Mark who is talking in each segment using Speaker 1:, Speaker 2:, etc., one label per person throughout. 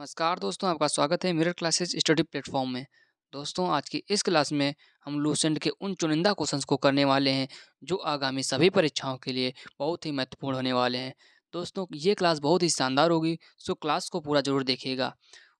Speaker 1: नमस्कार दोस्तों, आपका स्वागत है मिरर क्लासेस स्टडी प्लेटफॉर्म में। दोस्तों, आज की इस क्लास में हम लूसेंट के उन चुनिंदा क्वेश्चंस को करने वाले हैं जो आगामी सभी परीक्षाओं के लिए बहुत ही महत्वपूर्ण होने वाले हैं। दोस्तों, ये क्लास बहुत ही शानदार होगी, सो क्लास को पूरा ज़रूर देखिएगा।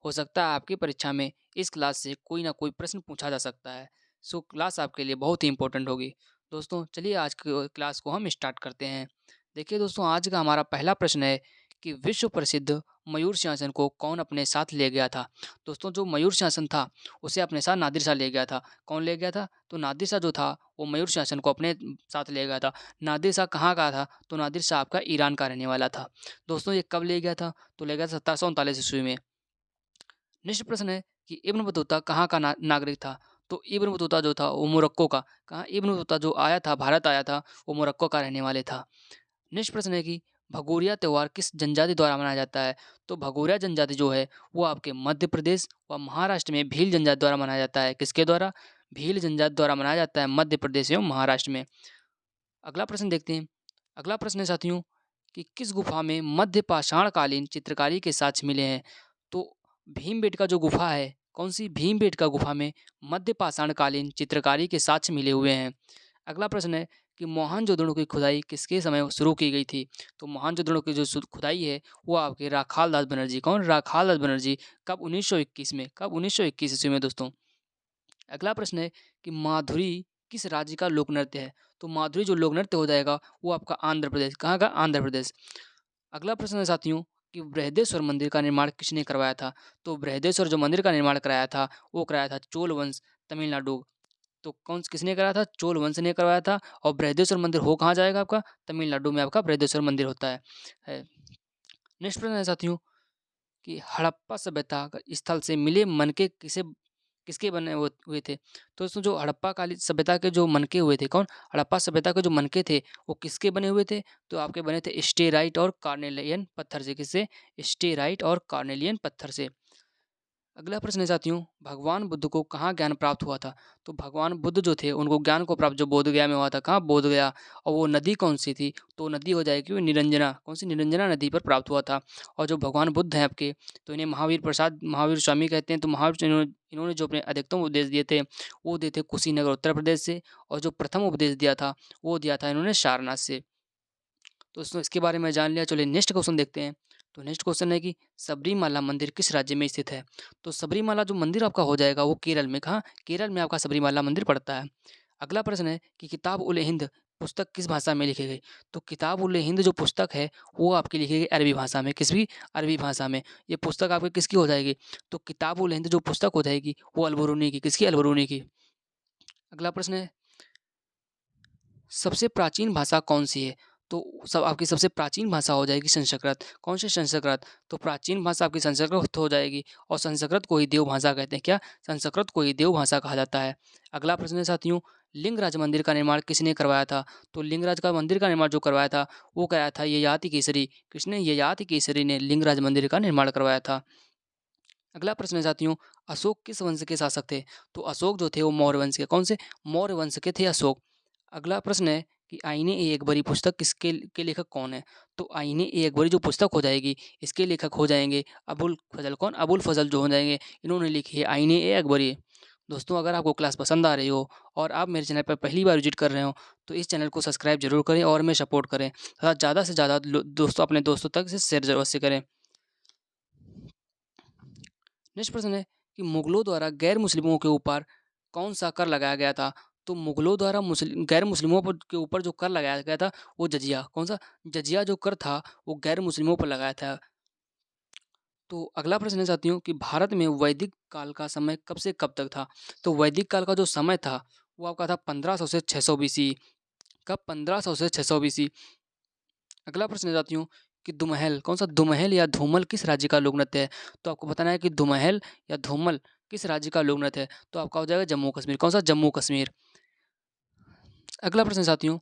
Speaker 1: हो सकता है आपकी परीक्षा में इस क्लास से कोई ना कोई प्रश्न पूछा जा सकता है, सो क्लास आपके लिए बहुत ही इंपॉर्टेंट होगी। दोस्तों, चलिए आज की क्लास को हम स्टार्ट करते हैं। देखिए दोस्तों, आज का हमारा पहला प्रश्न है कि विश्व प्रसिद्ध मयूर सिंहासन को कौन अपने साथ ले गया था? दोस्तों, जो मयूर सिंहासन था, उसे अपने साथ नादिर शाह ले गया था। कौन ले गया था? तो नादिर शाह जो था, वो मयूर सिंहासन को अपने साथ ले गया था। नादिर शाह कहाँ का था? तो नादिर शाह आपका ईरान का रहने वाला था। दोस्तों, ये कब ले गया था? तो ले गया था 1739 ईस्वी में। नेक्स्ट प्रश्न है कि इब्न बतूता कहाँ का नागरिक था? तो इब्न बतूता जो था, वो मोरक्को का। कहाँ इब्न बतूता जो आया था, भारत आया था, वो मोरक्को का रहने वाले था। नेक्स्ट प्रश्न है कि भगोरिया त्योहार किस जनजाति द्वारा मनाया जाता है? तो भगोरिया जनजाति जो है वो आपके मध्य प्रदेश व महाराष्ट्र में भील जनजाति द्वारा मनाया जाता है। किसके द्वारा? भील जनजाति द्वारा मनाया जाता है मध्य प्रदेश एवं महाराष्ट्र में। अगला प्रश्न देखते हैं। अगला प्रश्न है साथियों कि किस गुफा में मध्य पाषाणकालीन चित्रकारी के साक्ष्य मिले हैं? तो भीमबेटका जो गुफा है, कौन सी? भीमबेटका गुफा में मध्य पाषाणकालीन चित्रकारी के साक्ष्य मिले हुए हैं। अगला प्रश्न है कि मोहनजोदड़ो की खुदाई किसके समय शुरू की गई थी? तो मोहनजोदड़ो की जो खुदाई है वो आपके राखाल दास बनर्जी। कौन? राखाल दास बनर्जी। कब? 1921 में। कब? 1921 ईस्वी में दोस्तों। अगला प्रश्न है कि माधुरी किस राज्य का लोक नृत्य है? तो माधुरी जो लोक नृत्य हो जाएगा वो आपका आंध्र प्रदेश। कहाँ का? आंध्र प्रदेश। अगला प्रश्न है साथियों कि बृहदेश्वर मंदिर का निर्माण किसने करवाया था? तो बृहदेश्वर जो मंदिर का निर्माण कराया था वो कराया था चोल वंश, तमिलनाडु। तो किसने कराया था? चोल वंश ने करवाया था। और बृहदेश्वर मंदिर हो कहाँ जाएगा आपका? तमिलनाडु में आपका बृहदेश्वर मंदिर होता है। नेक्स्ट प्रश्न है साथियों कि हड़प्पा सभ्यता स्थल से मिले मनके किसके बने हुए थे? तो दोस्तों, जो हड़प्पा कालीन सभ्यता के जो मनके हुए थे, कौन? हड़प्पा सभ्यता के जो मनके थे वो किसके बने हुए थे? तो आपके बने थे स्टेराइट और कार्नेलियन पत्थर से। किससे? स्टेराइट और कार्नेलियन पत्थर से। अगला प्रश्न है साथियों, भगवान बुद्ध को कहाँ ज्ञान प्राप्त हुआ था? तो भगवान बुद्ध जो थे उनको ज्ञान को प्राप्त जो बोध गया में हुआ था। कहाँ? बोध गया। और वो नदी कौन सी थी? तो नदी हो जाएगी वो निरंजना। कौन सी? निरंजना नदी पर प्राप्त हुआ था। और जो भगवान बुद्ध हैं आपके, तो इन्हें महावीर प्रसाद, महावीर स्वामी कहते हैं। तो महावीर इन्होंने जो अपने अधिकतम उपदेश दिए थे वो दिए थे कुशीनगर उत्तर प्रदेश से। और जो प्रथम उपदेश दिया था वो दिया था इन्होंने सारनाथ से। तो दोस्तों, इसके बारे में जान लिया। चलिए नेक्स्ट क्वेश्चन देखते हैं। तो नेक्स्ट क्वेश्चन है कि सबरीमाला मंदिर किस राज्य में स्थित है? तो सबरीमाला जो मंदिर आपका हो जाएगा वो केरल में। कहाँ? केरल में आपका सबरीमाला मंदिर पड़ता है। अगला प्रश्न है कि किताब उल हिंद पुस्तक किस भाषा में लिखी गई? तो किताब उल हिंद जो पुस्तक है वो आपकी लिखी गई अरबी भाषा में। किस भी? अरबी भाषा में। ये पुस्तक आपकी किसकी हो जाएगी? तो किताब उल हिंद जो पुस्तक हो जाएगी वो अलबरूनी की। किसकी? अलबरूनी की। अगला प्रश्न है सबसे प्राचीन भाषा कौन-सी है? तो सब आपकी सबसे प्राचीन भाषा हो जाएगी संस्कृत। कौन सी? संस्कृत। तो प्राचीन भाषा आपकी संस्कृत हो जाएगी। और संस्कृत को ही देव भाषा कहते हैं। क्या? संस्कृत को ही देव भाषा कहा जाता है। अगला प्रश्न है साथियों, लिंगराज मंदिर का निर्माण किसने करवाया था? तो लिंगराज का मंदिर का निर्माण जो करवाया था वो कराया था ययाति केसरी। किसने? ययाति केसरी ने लिंगराज मंदिर का निर्माण करवाया था। अगला प्रश्न है साथियों, अशोक किस वंश के शासक थे? तो अशोक जो थे वो मौर्य वंश के। कौन से? मौर्य वंश के थे अशोक। अगला प्रश्न है कि आईने-ए अकबरी पुस्तक किसके के लेखक कौन है? तो आईने-ए अकबरी जो पुस्तक हो जाएगी इसके लेखक हो जाएंगे अबुल फजल। कौन? अबुल फजल जो हो जाएंगे, इन्होंने लिखी है आईने-ए अकबरी। दोस्तों, अगर आपको क्लास पसंद आ रही हो और आप मेरे चैनल पर पहली बार विजिट कर रहे हो तो इस चैनल को सब्सक्राइब जरूर करें और हमें सपोर्ट करें तथा ज़्यादा से ज़्यादा दोस्तों अपने दोस्तों तक से शेयर जरूर से करें। नेक्स्ट प्रश्न है कि मुगलों द्वारा गैर मुस्लिमों के ऊपर कौन सा कर लगाया गया था? तो मुगलों द्वारा गैर मुस्लिमों पर के ऊपर जो कर लगाया गया था वो जजिया। कौन सा? जजिया जो कर था वो गैर मुस्लिमों पर लगाया था। तो अगला प्रश्न है साथियों कि भारत में वैदिक काल का समय कब से कब तक था? तो वैदिक काल का जो समय था वो आपका था 1500 से 600 बीसी। कब? 1500 से 600 बीसी। अगला प्रश्न है साथियों कि दुमहल, कौन सा? दुमहल या धूमल किस राज्य का लोक नृत्य है? तो आपको बताना है कि दुमहल या धूमल किस राज्य का लोक नृत्य है? तो आपका हो जाएगा जम्मू कश्मीर। कौन सा? जम्मू कश्मीर। अगला प्रश्न है साथियों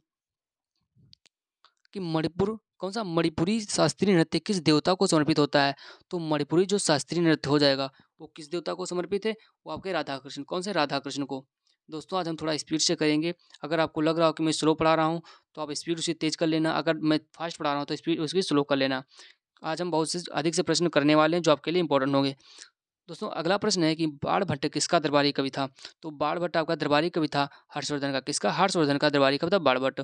Speaker 1: कि मणिपुर, कौन सा? मणिपुरी शास्त्रीय नृत्य किस देवता को समर्पित होता है? तो मणिपुरी जो शास्त्रीय नृत्य हो जाएगा वो किस देवता को समर्पित है? वो आपके राधा कृष्ण। कौन से? राधा कृष्ण को। दोस्तों, आज हम थोड़ा स्पीड से करेंगे। अगर आपको लग रहा हो कि मैं स्लो पढ़ा रहा हूँ तो आप स्पीड उसे तेज कर लेना। अगर मैं फास्ट पढ़ा रहा हूँ तो स्पीड उसकी स्लो कर लेना। आज हम बहुत से अधिक से प्रश्न करने वाले हैं जो आपके लिए इंपॉर्टेंट होंगे। दोस्तों अगला प्रश्न है कि बाणभट्ट किसका दरबारी कवि था? तो बाणभट्ट आपका दरबारी कवि था हर्षवर्धन का। किसका? हर्षवर्धन का दरबारी कवि था बाणभट्ट।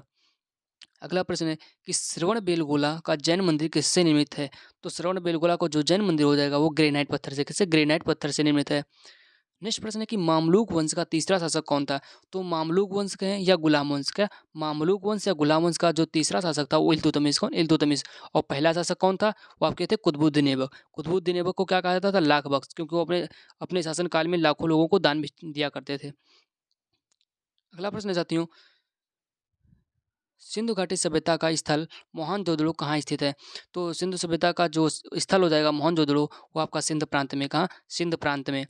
Speaker 1: अगला प्रश्न है कि श्रवण बेलगोला का जैन मंदिर किससे निर्मित है? तो श्रवण बेलगोला को जो जैन मंदिर हो जाएगा वो ग्रेनाइट पत्थर से, किससे? ग्रेनाइट पत्थर से निर्मित है। नेक्स्ट प्रश्न है कि मामलूक वंश का तीसरा शासक कौन था? तो मामलूक वंश कहें या गुलाम वंश का, मामलूक वंश या गुलाम वंश का जो तीसरा शासक था वो इल्तुतमिश। कौन? इल्तुतमिश। और पहला शासक कौन था? वो आपके थे कुतुबुद्दीन ऐबक। कुतुबुद्दीन ऐबक को क्या कहा जाता था? लाख बख्श, क्योंकि वो अपने अपने शासनकाल में लाखों लोगों को दान भी दिया करते थे। अगला प्रश्न जाती हूँ, सिंधु घाटी सभ्यता का स्थल मोहनजोदड़ो कहाँ स्थित है? तो सिंधु सभ्यता का जो स्थल हो जाएगा मोहनजोदड़ो, वो आपका सिंध प्रांत में। कहाँ? सिंध प्रांत में।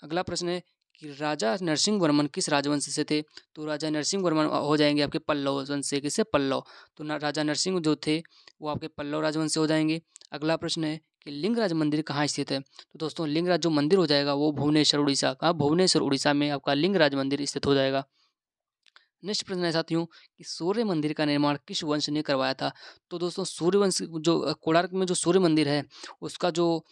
Speaker 1: अगला प्रश्न है कि राजा नरसिंह वर्मन किस राजवंश से थे? तो राजा नरसिंह वर्मन हो जाएंगे आपके पल्लव वंश से। किससे? पल्लव। तो राजा नरसिंह जो थे वो आपके पल्लव राजवंश से हो जाएंगे। अगला प्रश्न है कि लिंगराज मंदिर कहाँ स्थित है? तो दोस्तों लिंगराज जो मंदिर हो जाएगा वो भुवनेश्वर उड़ीसा का, भुवनेश्वर उड़ीसा में आपका लिंगराज मंदिर स्थित हो जाएगा। नेक्स्ट प्रश्न है साथियों कि सूर्य मंदिर का निर्माण किस वंश ने करवाया था? तो दोस्तों सूर्य वंश जो कोणार्क में जो सूर्य मंदिर है उसका जो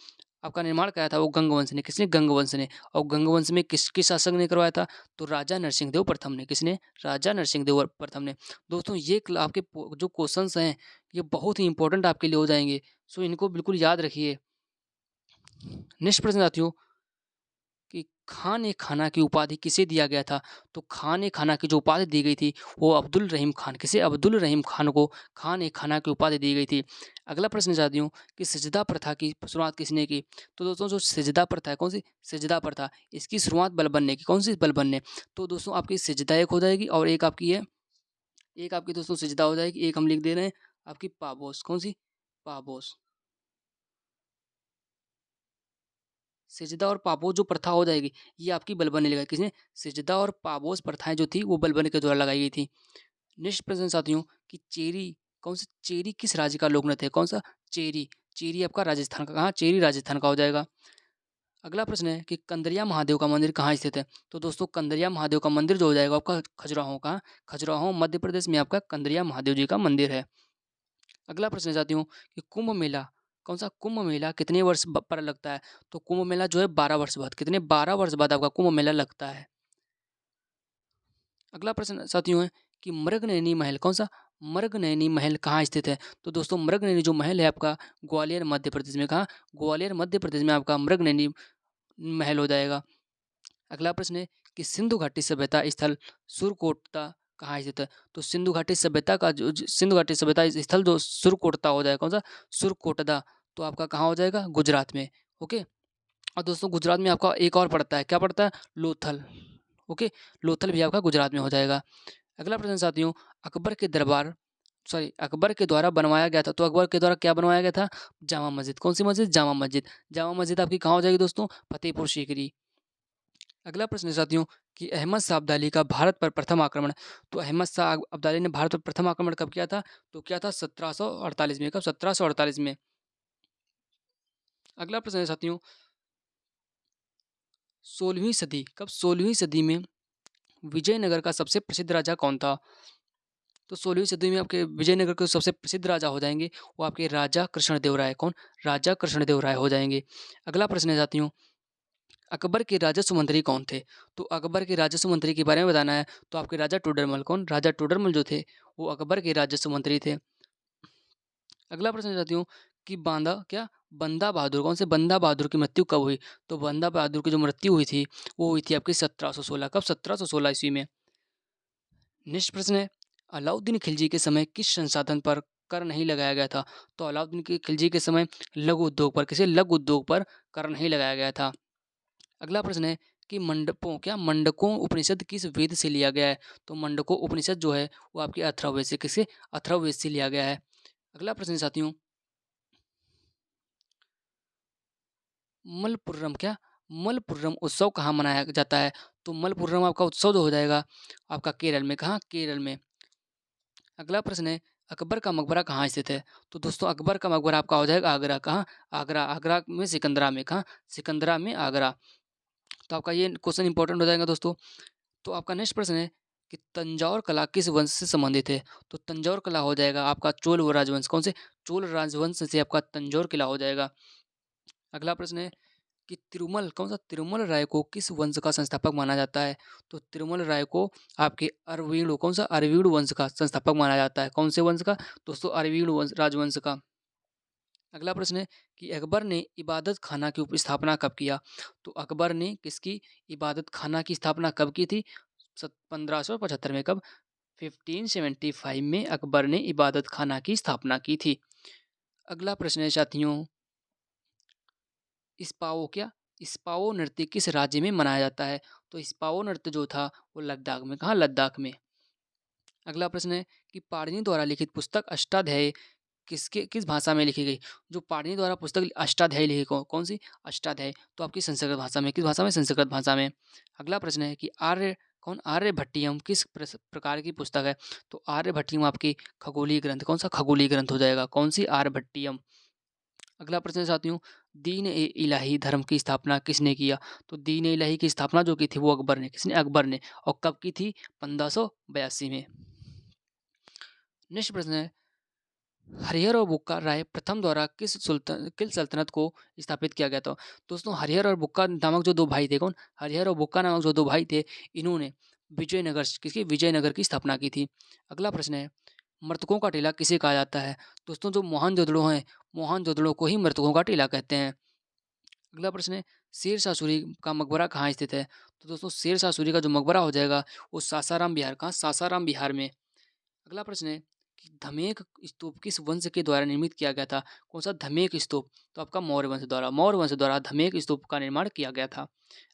Speaker 1: आपका निर्माण कराया था वो गंग वंश ने। किसने? गंग वंश ने। और गंग वंश में किस शासक ने करवाया था? तो राजा नरसिंह देव प्रथम ने। किसने? राजा नरसिंह देव प्रथम ने। दोस्तों ये आपके जो क्वेश्चंस हैं ये बहुत ही इंपॉर्टेंट आपके लिए हो जाएंगे, सो इनको बिल्कुल याद रखिए। नेक्स्ट प्रश्न साथियों कि खान ए खाना की उपाधि किसे दिया गया था? तो खान ए खाना की जो उपाधि दी गई थी वो अब्दुल रहीम खान। किसे? अब्दुल रहीम खान को खान ए खाना की उपाधि दी गई थी। अगला प्रश्न चाहती हूँ कि सजदा प्रथा की शुरुआत किसने की? तो दोस्तों जो सजदा प्रथा है, कौन सी? सजदा प्रथा। इसकी शुरुआत बलबन ने की। कौन सी? बलबन ने। तो दोस्तों आपकी सजदा एक हो जाएगी और एक आपकी है, एक आपकी दोस्तों सजदा हो जाएगी, एक हम लिख दे रहे हैं आपकी पाबोस। कौन सी? पाबोस। सिजदा और पापोस जो प्रथा हो जाएगी ये आपकी बलबन ने लगाई। किसने? सिजदा और पापोस प्रथाएं जो थी वो बलबन के द्वारा लगाई गई थी। नेक्स्ट प्रश्न साथियों कि चेरी, कौन सा? चेरी किस राज्य का लोक नृत्य है? कौन सा? चेरी। चेरी आपका राजस्थान का। कहाँ? चेरी राजस्थान का हो जाएगा। अगला प्रश्न है कि कंदरिया महादेव का मंदिर कहाँ स्थित है? तो दोस्तों कंदरिया महादेव का मंदिर जो हो जाएगा आपका खजुराहो का, खजुराहो मध्य प्रदेश में आपका कंदरिया महादेव जी का मंदिर है। अगला प्रश्न चाहती हूँ कि कुंभ मेला, कौन सा? कुंभ मेला कितने वर्ष पर लगता है? तो कुंभ मेला जो है 12 वर्ष बाद। कितने? 12 वर्ष बाद आपका कुंभ मेला लगता है। अगला प्रश्न साथियों है कि मृगनयनी महल, कौन सा? मृगनयनी महल कहाँ स्थित है? तो दोस्तों मृगनयनी जो महल है आपका ग्वालियर मध्य प्रदेश में। कहाँ? ग्वालियर मध्य प्रदेश में आपका मृगनयनी महल हो जाएगा। अगला प्रश्न है कि सिंधु घाटी सभ्यता स्थल सुरकोटता कहाँ स्थित है? तो सिंधु घाटी सभ्यता का सिंधु घाटी सभ्यता स्थल जो सुरकोटता हो जाएगा। कौन सा? सुरकोटदा। तो आपका कहाँ हो जाएगा? गुजरात में। ओके। और दोस्तों गुजरात में आपका एक और पड़ता है, क्या पड़ता है? लोथल। ओके। लोथल भी आपका गुजरात में हो जाएगा। अगला प्रश्न साथियों, अकबर के दरबार सॉरी अकबर के द्वारा बनवाया गया था। तो अकबर के द्वारा क्या बनवाया गया था? जामा मस्जिद। कौन सी मस्जिद? जामा मस्जिद। जामा मस्जिद आपकी कहाँ हो जाएगी दोस्तों? फतेहपुर सीकरी। अगला प्रश्न है साथियों कि अहमद शाह अब्दाली का भारत पर प्रथम आक्रमण। तो अहमद शाह अब्दाली ने भारत पर प्रथम आक्रमण कब किया था? तो क्या था? 1748 में। कब? 1748 में। अगला प्रश्न है साथियों 16वीं सदी, कब? 16वीं सदी में विजयनगर का सबसे प्रसिद्ध राजा कौन था? तो 16वीं सदी में आपके विजयनगर के सबसे प्रसिद्ध राजा हो जाएंगे वो आपके राजा कृष्णदेव राय। कौन? राजा कृष्णदेव राय हो जाएंगे। अगला प्रश्न है साथियों अकबर के राजस्व मंत्री कौन थे? तो अकबर के राजस्व मंत्री के बारे में बताना है तो आपके राजा टोडरमल। कौन? राजा टोडरमल जो थे वो अकबर के राजस्व मंत्री थे। अगला प्रश्न चाहती हूँ कि बांदा क्या बंदा बहादुर, कौन से? बंदा बहादुर की मृत्यु कब हुई? तो बंदा बहादुर की जो मृत्यु हुई थी वो हुई थी आपकी 1716। कब? 1716 ईस्वी में। नेक्स्ट प्रश्न है अलाउद्दीन खिलजी के समय किस संसाधन पर कर नहीं लगाया गया था? तो अलाउद्दीन के खिलजी के समय लघु उद्योग पर, किसी लघु उद्योग पर कर नहीं लगाया गया था। अगला प्रश्न है कि मंडपों क्या मंडकों उपनिषद किस वेद से लिया गया है? तो मंडकों उपनिषद जो है वो आपके अथर्ववेद से, किसे? अथर्ववेद से लिया गया है। अगला प्रश्न साथियों मलपुर्रम क्या मलपुर्रम उत्सव कहाँ मनाया जाता है? तो मलपुर्रम आपका उत्सव जो हो जाएगा आपका केरल में। कहाँ? केरल में। अगला प्रश्न है अकबर का मकबरा कहाँ स्थित है? तो दोस्तों अकबर का मकबरा आपका हो जाएगा आगरा। कहाँ? आगरा। आगरा में सिकंदरा में। कहाँ? सिकंदरा में आगरा। तो आपका ये क्वेश्चन इंपॉर्टेंट हो जाएगा दोस्तों। तो आपका नेक्स्ट प्रश्न है कि तंजौर कला किस वंश से संबंधित है? तो तंजौर कला हो जाएगा आपका चोल व राजवंश। कौन से? चोल राजवंश से आपका तंजौर किला हो जाएगा। अगला प्रश्न है कि तिरुमल कौन-सा तिरुमल राय को किस वंश का संस्थापक माना जाता है? तो तिरुमल राय को आपके अरवीणु कौन-सा अरवीणु वंश का संस्थापक माना जाता है। कौन से वंश का? दोस्तों अरवीणु वंश राजवंश का। अगला प्रश्न है कि अकबर ने इबादत खाना की स्थापना कब किया? तो अकबर ने किसकी इबादत खाना की स्थापना कब की थी? 1575 में। कब? 1575 में अकबर ने इबादत खाना की स्थापना की थी। अगला प्रश्न है साथियों, इस्पाओ क्या? इस्पाओ नृत्य किस राज्य में मनाया जाता है? तो इस्पाओ नृत्य जो था वो लद्दाख में। कहाँ? लद्दाख में। अगला प्रश्न है कि पाणिनि द्वारा लिखित पुस्तक अष्टाध्यायी किस भाषा में लिखी गई? जो पाणिनि द्वारा पुस्तक अष्टाध्यायी लिखी कौन सी? अष्टाध्यायी तो आपकी संस्कृत भाषा में। किस भाषा में? संस्कृत भाषा में। अगला प्रश्न है कि आर्यभट्टियम किस प्रकार की पुस्तक है? तो आर्यभट्टियम आपकी खगोलीय ग्रंथ। कौन सा? खगोलीय ग्रंथ हो जाएगा। कौन सी? आर्यभट्टियम। अगला प्रश्न है साथियों, दीन ए इलाही धर्म की स्थापना किसने किया? तो दीन ए इलाही की स्थापना जो की थी वो अकबर ने। किसने? अकबर ने। और कब की थी? 1582 में। नेक्स्ट प्रश्न है, हरिहर और बुक्का राय प्रथम द्वारा किस सल्तनत को स्थापित किया गया था? दोस्तों हरिहर और बुक्का नामक जो दो भाई थे, कौन? हरिहर और बुक्का नामक जो दो भाई थे, इन्होंने विजयनगर की स्थापना की थी। अगला प्रश्न है, मृतकों का टीला किसे कहा जाता है? दोस्तों जो मोहनजोदड़ो हैं, मोहनजोदड़ो को ही मृतकों का टीला कहते हैं। अगला प्रश्न है, शेरशाह सूरी का मकबरा कहाँ स्थित है? तो दोस्तों शेरशाह सूरी का जो मकबरा हो जाएगा वो सासाराम बिहार। कहाँ? सासाराम बिहार में। अगला प्रश्न है कि धमेक स्तूप किस वंश के द्वारा निर्मित किया गया था? कौन सा? धमेक स्तूप तो आपका मौर्य वंश द्वारा धमेक स्तूप का निर्माण किया गया था।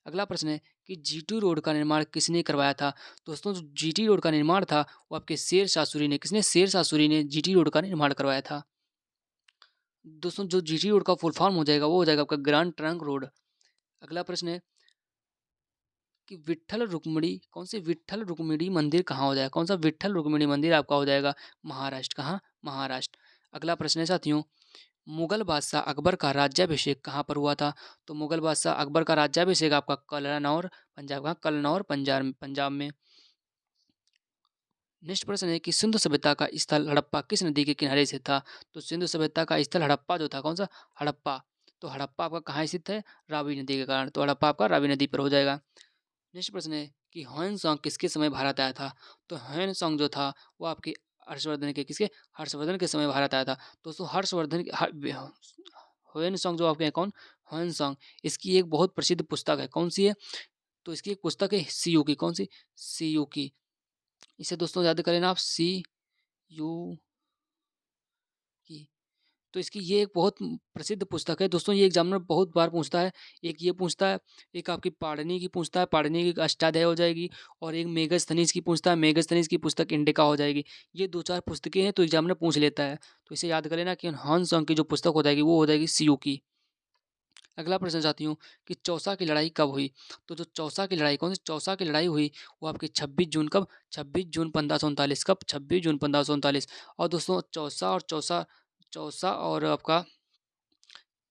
Speaker 1: अगला प्रश्न है कि जीटी रोड का निर्माण किसने करवाया था? दोस्तों जो जीटी रोड का निर्माण था वो आपके शेरशाह सूरी ने। किसने? शेरशाह सूरी ने जीटी रोड का निर्माण करवाया था। दोस्तों जो जीटी रोड का फुल फॉर्म हो जाएगा वो हो जाएगा आपका ग्रैंड ट्रंक रोड। अगला प्रश्न है कि विट्ठल रुक्मिणी कौन से विट्ठल रुक्मिणी मंदिर कहाँ हो जाएगा? कौन सा? विट्ठल रुक्मिणी मंदिर आपका हो जाएगा महाराष्ट्र। कहाँ? महाराष्ट्र। अगला प्रश्न है साथियों, मुगल बादशाह अकबर का राज्याभिषेक कहाँ पर हुआ था? तो मुगल बादशाह अकबर का राज्याभिषेक आपका कलनौर पंजाब। कहाँ? कलनौर पंजाब में। नेक्स्ट प्रश्न है कि सिंधु सभ्यता का स्थल हड़प्पा किस नदी के किनारे से था? तो सिंधु सभ्यता का स्थल हड़प्पा जो था, कौन सा? हड़प्पा। तो हड़प्पा आपका कहाँ स्थित है? रावी नदी के कारण। तो हड़प्पा आपका रावी नदी पर हो जाएगा। नेक्स्ट प्रश्न है कि ह्वेन सांग किसके समय भारत आया था? तो ह्वेन सांग जो था वो आपके हर्षवर्धन के किसके? हर्षवर्धन के समय भारत आया था। दोस्तों हर्षवर्धन ह्वेन सांग जो आपके हैं, कौन? ह्वेन सांग। इसकी एक बहुत प्रसिद्ध पुस्तक है। कौन सी है? तो इसकी एक पुस्तक है सीयू की। कौन सी? सीयू की। इसे दोस्तों याद कर लेना आप, सी यू की। तो इसकी ये एक बहुत प्रसिद्ध पुस्तक है दोस्तों। ये एग्जामिनर बहुत बार पूछता है। एक ये पूछता है, एक आपकी पाणिनि की पूछता है, पाणिनि की अष्टाध्यायी हो जाएगी। और एक मेगस्थनीज की पूछता है, मेगस्थनीज की पुस्तक इंडिका हो जाएगी। ये दो चार पुस्तकें हैं तो एग्जामिनर पूछ लेता है। तो इसे याद कर लेना कि ह्वेन सांग की जो पुस्तक हो जाएगी वो हो जाएगी सीयू की। अगला प्रश्न चाहती हूँ कि चौसा की लड़ाई कब हुई? तो जो चौसा की लड़ाई, कौन सी चौसा की लड़ाई हुई? वो आपकी 26 जून। कब? 26 जून 1539। कब? 26 जून 1539। और दोस्तों चौसा और आपका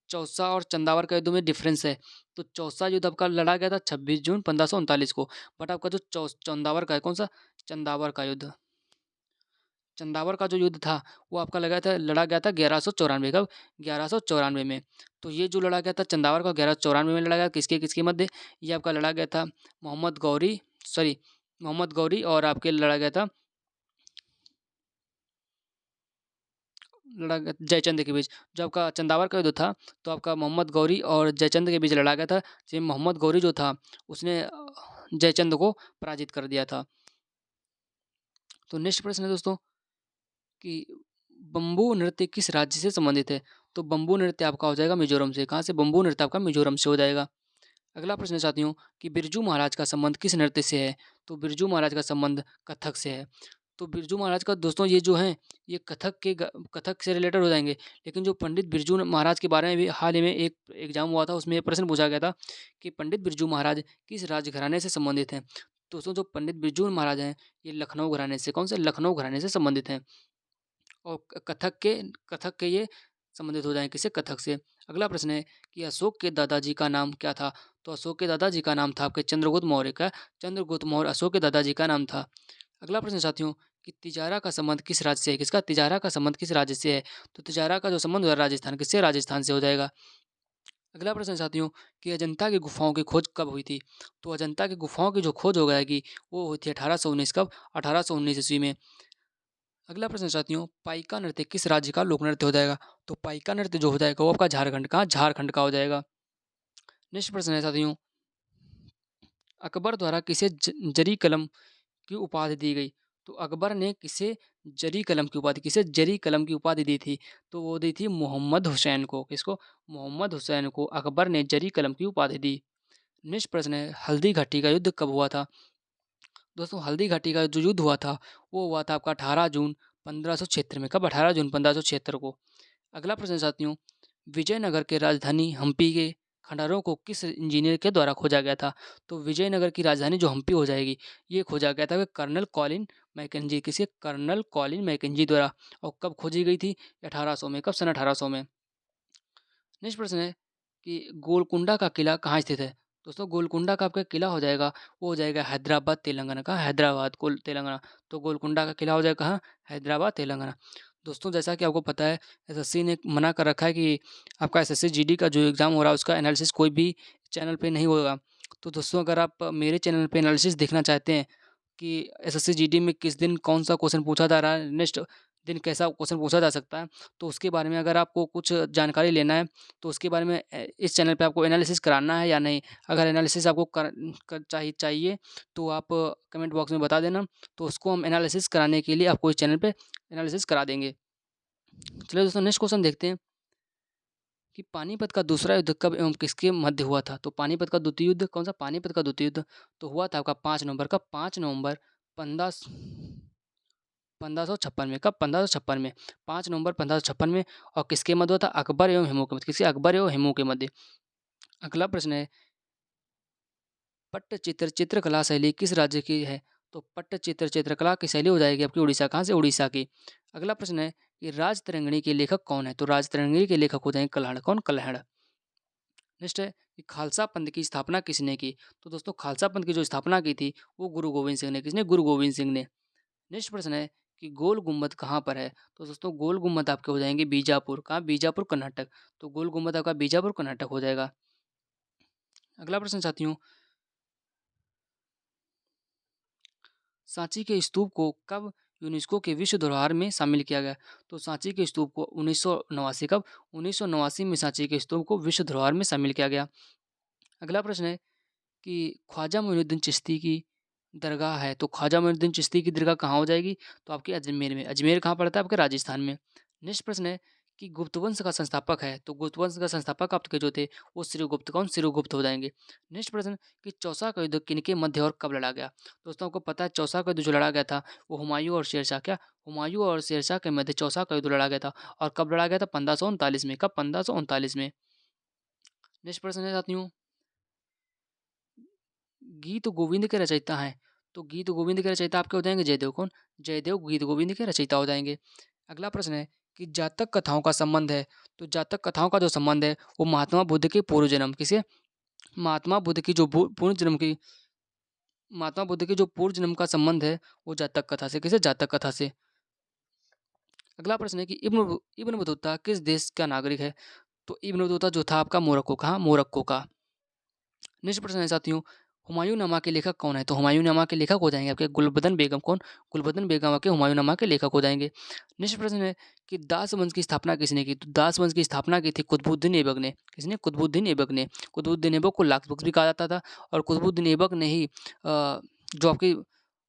Speaker 1: चौसा और चंदावर का युद्ध में डिफरेंस है। तो चौसा युद्ध आपका लड़ा गया था 26 जून 1539 को। बट आपका जो चंदावर का है, कौन सा? चंदावर का युद्ध। चंदावर का जो युद्ध था वो आपका लड़ा गया था 1194। कब? 1194 में। तो ये जो लड़ा गया था चंदावर का 1194 में लड़ा गया, किसके किसके मध्य? ये आपका लड़ा गया था मोहम्मद गौरी और आपके लड़ा गया था जयचंद के बीच। जो आपका चंदावर का युद्ध था तो आपका मोहम्मद गौरी और जयचंद के बीच लड़ा गया था। जिसमें मोहम्मद गौरी जो था उसने जयचंद को पराजित कर दिया था। तो नेक्स्ट प्रश्न है दोस्तों कि बम्बू नृत्य किस राज्य से संबंधित है? तो बम्बू नृत्य आपका हो जाएगा मिजोरम से। कहाँ से? बम्बू नृत्य आपका मिजोरम से हो जाएगा। अगला प्रश्न चाहती हूँ कि बिरजू महाराज का संबंध किस नृत्य से है? तो बिरजू महाराज का संबंध कथक से है। तो बिरजू महाराज का दोस्तों ये जो हैं ये कथक से रिलेटेड हो जाएंगे। लेकिन जो पंडित बिरजू महाराज के बारे में भी हाल ही में एक एग्जाम हुआ था, उसमें ये प्रश्न पूछा गया था कि पंडित बिरजू महाराज किस राजघराने से संबंधित हैं? दोस्तों जो पंडित बिरजू महाराज हैं ये लखनऊ घराने से, कौन से? लखनऊ घराने से संबंधित हैं। और कथक के ये संबंधित हो जाएँ किससे? कथक से। अगला प्रश्न है कि अशोक के दादाजी का नाम क्या था? तो अशोक के दादाजी का नाम था आपके चंद्रगुप्त मौर्य का। चंद्रगुप्त मौर्य अशोक के दादाजी का नाम था। अगला प्रश्न साथियों कि तिजारा का संबंध किस राज्य से है? किसका तिजारा का संबंध किस राज्य से है? तो तिजारा का जो संबंध है राजस्थान, किससे? राजस्थान से हो जाएगा। अगला प्रश्न है साथियों कि अजंता की गुफाओं की खोज कब हुई थी? तो अजंता की गुफाओं की जो खोज हो जाएगी वो हुई थी 1819 कब? 1819 ईस्वी में। अगला प्रश्न है साथियों, पाइका नृत्य किस राज्य का लोक नृत्य हो जाएगा? तो पाइका नृत्य जो हो जाएगा वो आपका झारखंड का, झारखंड का हो जाएगा। नेक्स्ट प्रश्न है साथियों, अकबर द्वारा किसे जरी कलम की उपाधि दी गई? तो अकबर ने किसे जरी कलम की उपाधि, किसे जरी कलम की उपाधि दी थी? तो वो दी थी मोहम्मद हुसैन को। किसको? मोहम्मद हुसैन को अकबर ने जरी कलम की उपाधि दी। नेक्स्ट प्रश्न है, हल्दी घाटी का युद्ध कब हुआ था? दोस्तों हल्दी घाटी का जो युद्ध हुआ था वो हुआ था आपका 18 जून 1576 में। कब? 18 जून 1576 को। अगला प्रश्न साथियों, विजयनगर के राजधानी हम्पी के खंडहरों को किस इंजीनियर के द्वारा खोजा गया था? तो विजयनगर की राजधानी जो हम्पी हो जाएगी ये खोजा गया था कर्नल कॉलिन मैकेंजी। किसी? कर्नल कॉलिन मैकेंजी द्वारा। और कब खोजी गई थी? 1800 में। कब? सन 1800 में। नेक्स्ट प्रश्न है कि गोलकुंडा का किला कहाँ स्थित है? दोस्तों गोलकुंडा का आपका किला हो जाएगा वो हो जाएगा हैदराबाद तेलंगाना का। हैदराबाद को तेलंगाना। तो गोलकुंडा का किला हो जाएगा कहाँ? हैदराबाद तेलंगाना। दोस्तों जैसा कि आपको पता है एसएससी ने मना कर रखा है कि आपका एसएससी जीडी का जो एग्ज़ाम हो रहा है उसका एनालिसिस कोई भी चैनल पे नहीं होगा। तो दोस्तों अगर आप मेरे चैनल पे एनालिसिस देखना चाहते हैं कि एसएससी जीडी में किस दिन कौन-सा क्वेश्चन पूछा जा रहा है, नेक्स्ट दिन कैसा क्वेश्चन पूछा जा सकता है, तो उसके बारे में अगर आपको कुछ जानकारी लेना है, तो उसके बारे में इस चैनल पे आपको एनालिसिस कराना है या नहीं? अगर एनालिसिस आपको चाहिए तो आप कमेंट बॉक्स में बता देना, तो उसको हम एनालिसिस कराने के लिए आपको इस चैनल पे एनालिसिस करा देंगे। चलिए दोस्तों नेक्स्ट क्वेश्चन देखते हैं कि पानीपत का दूसरा युद्ध कब एवं किसके मध्य हुआ था? तो पानीपत का द्वितीय युद्ध कौन सा? पानीपत का द्वितीय युद्ध तो हुआ था आपका 5 नवंबर का, 5 नवंबर 15 1556 में। कब? 1556 में। 5 नवंबर 1556 में। और किसके मध्य हुआ था? अकबर एवं हुमायूं के मध्य। किसके? अकबर एवं हुमायूं के मध्य। अगला प्रश्न है, पट्टचित्र चित्रकला शैली किस राज्य की है? तो पट्टचित्र चित्रकला की शैली हो जाएगी आपकी उड़ीसा। कहाँ से? उड़ीसा की। अगला प्रश्न है कि राजतरंगिणी के लेखक कौन है? तो राजतरंगिणी के लेखक हो जाएंगे कल्हड़। कौन? कल्हड़। नेक्स्ट है कि खालसा पंथ की स्थापना किसने की? तो दोस्तों खालसा पंथ की जो स्थापना की थी वो गुरु गोविंद सिंह ने। किसने? गुरु गोविंद सिंह ने। नेक्स्ट प्रश्न है कि गोल गुम्बद कहाँ पर है? तो दोस्तों गोल गुम्बद आपके हो जाएंगे बीजापुर। कहाँ? बीजापुर कर्नाटक। तो गोल गुम्बद आपका बीजापुर कर्नाटक हो जाएगा। अगला प्रश्न साथियों, सांची के स्तूप को कब यूनेस्को के विश्व धरोहर में शामिल किया गया? तो सांची के स्तूप को 1989। कब? 1989 में सांची के स्तूप को विश्व धरोहर में शामिल किया गया। अगला प्रश्न है कि ख्वाजा मोइनुद्दीन चिश्ती की दरगाह है, तो ख्वाजा मोइनुद्दीन चिश्ती की दरगाह कहाँ हो जाएगी? तो आपके अजमेर में। अजमेर कहाँ पड़ता है? आपके राजस्थान में। नेक्स्ट प्रश्न है कि गुप्त वंश का संस्थापक है, तो गुप्त वंश का संस्थापक आपके जो थे वो श्रीगुप्त। कौन? श्रीगुप्त हो जाएंगे। नेक्स्ट प्रश्न कि चौसा का युद्ध किनके मध्य और कब लड़ा गया? दोस्तों आपको पता है चौसा का युद्ध जो लड़ा गया था वो हुमायूं और शेरशाह। क्या? हुमायूं और शेरशाह के मध्य चौसा का युद्ध लड़ा गया था। और कब लड़ा गया था? 1539 में। कब? 1539 में। नेक्स्ट प्रश्न है साथियों, गीत गोविंद के रचयिता हैं, तो गीत गोविंद के रचयिता आपके हो जाएंगे जयदेव। कौन? जयदेव गीत गोविंद के रचयिता हो जाएंगे। अगला प्रश्न है कि जातक कथाओं का संबंध है, तो जातक कथाओं का जो संबंध है वो महात्मा बुद्ध के पूर्व जन्म। किसे? महात्मा बुद्ध की जो पूर्व जन्म की महात्मा बुद्ध के जो पूर्व जन्म का संबंध है वो जातक कथा से। किसे? जातक कथा से। अगला प्रश्न है कि इब्न इब्न बतूता किस देश का नागरिक है? तो इब्न बतूता जो था आपका मोरक्को। कहाँ? मोरक्को का। नेक्स्ट प्रश्न है साथियों, हुमायूंनामा के लेखक कौन है? तो हुमायूंनामा के लेखक हो जाएंगे आपके गुलबदन बेगम। कौन? गुलबदन बेगम आपके हुमायूंनामा के लेखक हो जाएंगे। नेक्स्ट प्रश्न है कि दास वंश की स्थापना किसने की? तो दास वंश की स्थापना की थी कुतुबुद्दीन ऐबक ने। किसने? कुतुबुद्दीन ऐबक ने। कुतुबुद्दीन ऐबक को लाख बख्श भी कहा जाता था। और कुतुबुद्दीन ऐबक ने ही जो आपकी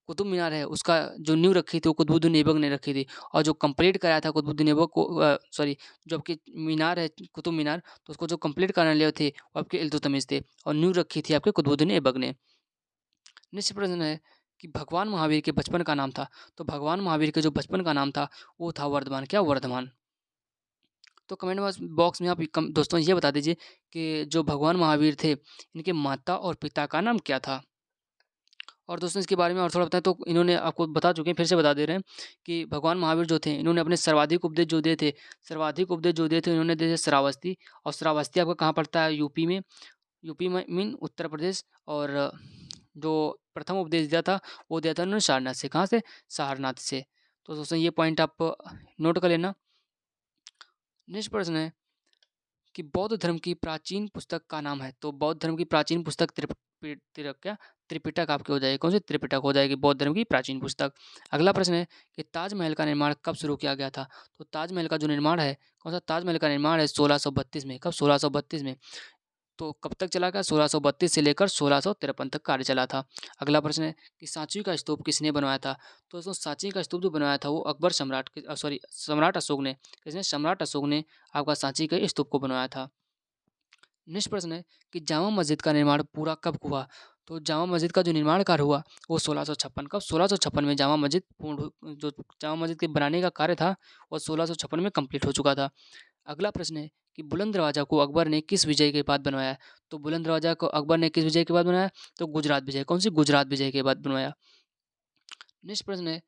Speaker 1: कुतुब मीनार है उसका जो नींव रखी थी वो कुतुबुद्दीन ऐबक ने रखी थी। और जो कंप्लीट कराया था कुतुबुद्दीन ऐबक को, सॉरी, जो आपकी मीनार है कुतुब मीनार, तो उसको जो कंप्लीट कराने वाले थे वो आपके इल्तुतमिश थे। और नींव रखी थी आपके कुतुबुद्दीन ऐबक ने। नेक्स्ट प्रश्न है कि भगवान महावीर के बचपन का नाम था, तो भगवान महावीर के जो बचपन का नाम था वो था वर्धमान। क्या? वर्धमान। तो कमेंट बॉक्स में आप दोस्तों ये बता दीजिए कि जो भगवान महावीर थे इनके माता और पिता का नाम क्या था? और दोस्तों इसके बारे में और थोड़ा बताएं तो इन्होंने आपको बता चुके हैं, फिर से बता दे रहे हैं कि भगवान महावीर जो थे इन्होंने अपने सर्वाधिक उपदेश जो दिए थे, सर्वाधिक उपदेश जो दिए थे इन्होंने दिए थे श्रावस्ती। और श्रावस्ती आपका कहाँ पड़ता है? यूपी में। यूपी में मीन उत्तर प्रदेश। और जो प्रथम उपदेश दिया था वो दिया था उन्होंने सारनाथ से। कहाँ से? सारनाथ से। तो दोस्तों ये पॉइंट आप नोट कर लेना। नेक्स्ट प्रश्न है कि बौद्ध धर्म की प्राचीन पुस्तक का नाम है। तो बौद्ध धर्म की प्राचीन पुस्तक त्रिपिटक आपकी हो जाएगी। कौन सी? त्रिपिटक हो जाएगी बौद्ध धर्म की प्राचीन पुस्तक। अगला प्रश्न है कि ताजमहल का निर्माण कब शुरू किया गया था? तो ताजमहल का जो निर्माण है, कौन सा? ताजमहल का निर्माण है 1632 में। कब? 1632 में। तो कब तक चला गया? 1632 से लेकर 1653 तक कार्य चला था। अगला प्रश्न है कि सांची का स्तूप किसने बनवाया था? तो दोस्तों सांची का स्तूप जो बनवाया था वो अकबर सम्राट सम्राट अशोक ने। किसने? सम्राट अशोक ने आपका सांची के स्तूप को बनवाया था। नेक्स्ट प्रश्न है कि जामा मस्जिद का निर्माण पूरा कब हुआ? तो जामा मस्जिद का जो निर्माण कार्य हुआ वो 1656। कब? 1656 में जामा मस्जिद जो जामा मस्जिद के बनाने का कार्य था वो 1656 में कंप्लीट हो चुका था। अगला प्रश्न है कि बुलंद दरवाजा को अकबर ने किस विजय के बाद बनवाया? तो बुलंद दरवाजा को अकबर ने किस विजय के बाद बनाया? तो गुजरात विजय। कौन सी? गुजरात विजय के बाद बनवाया। नेक्स्ट प्रश्न है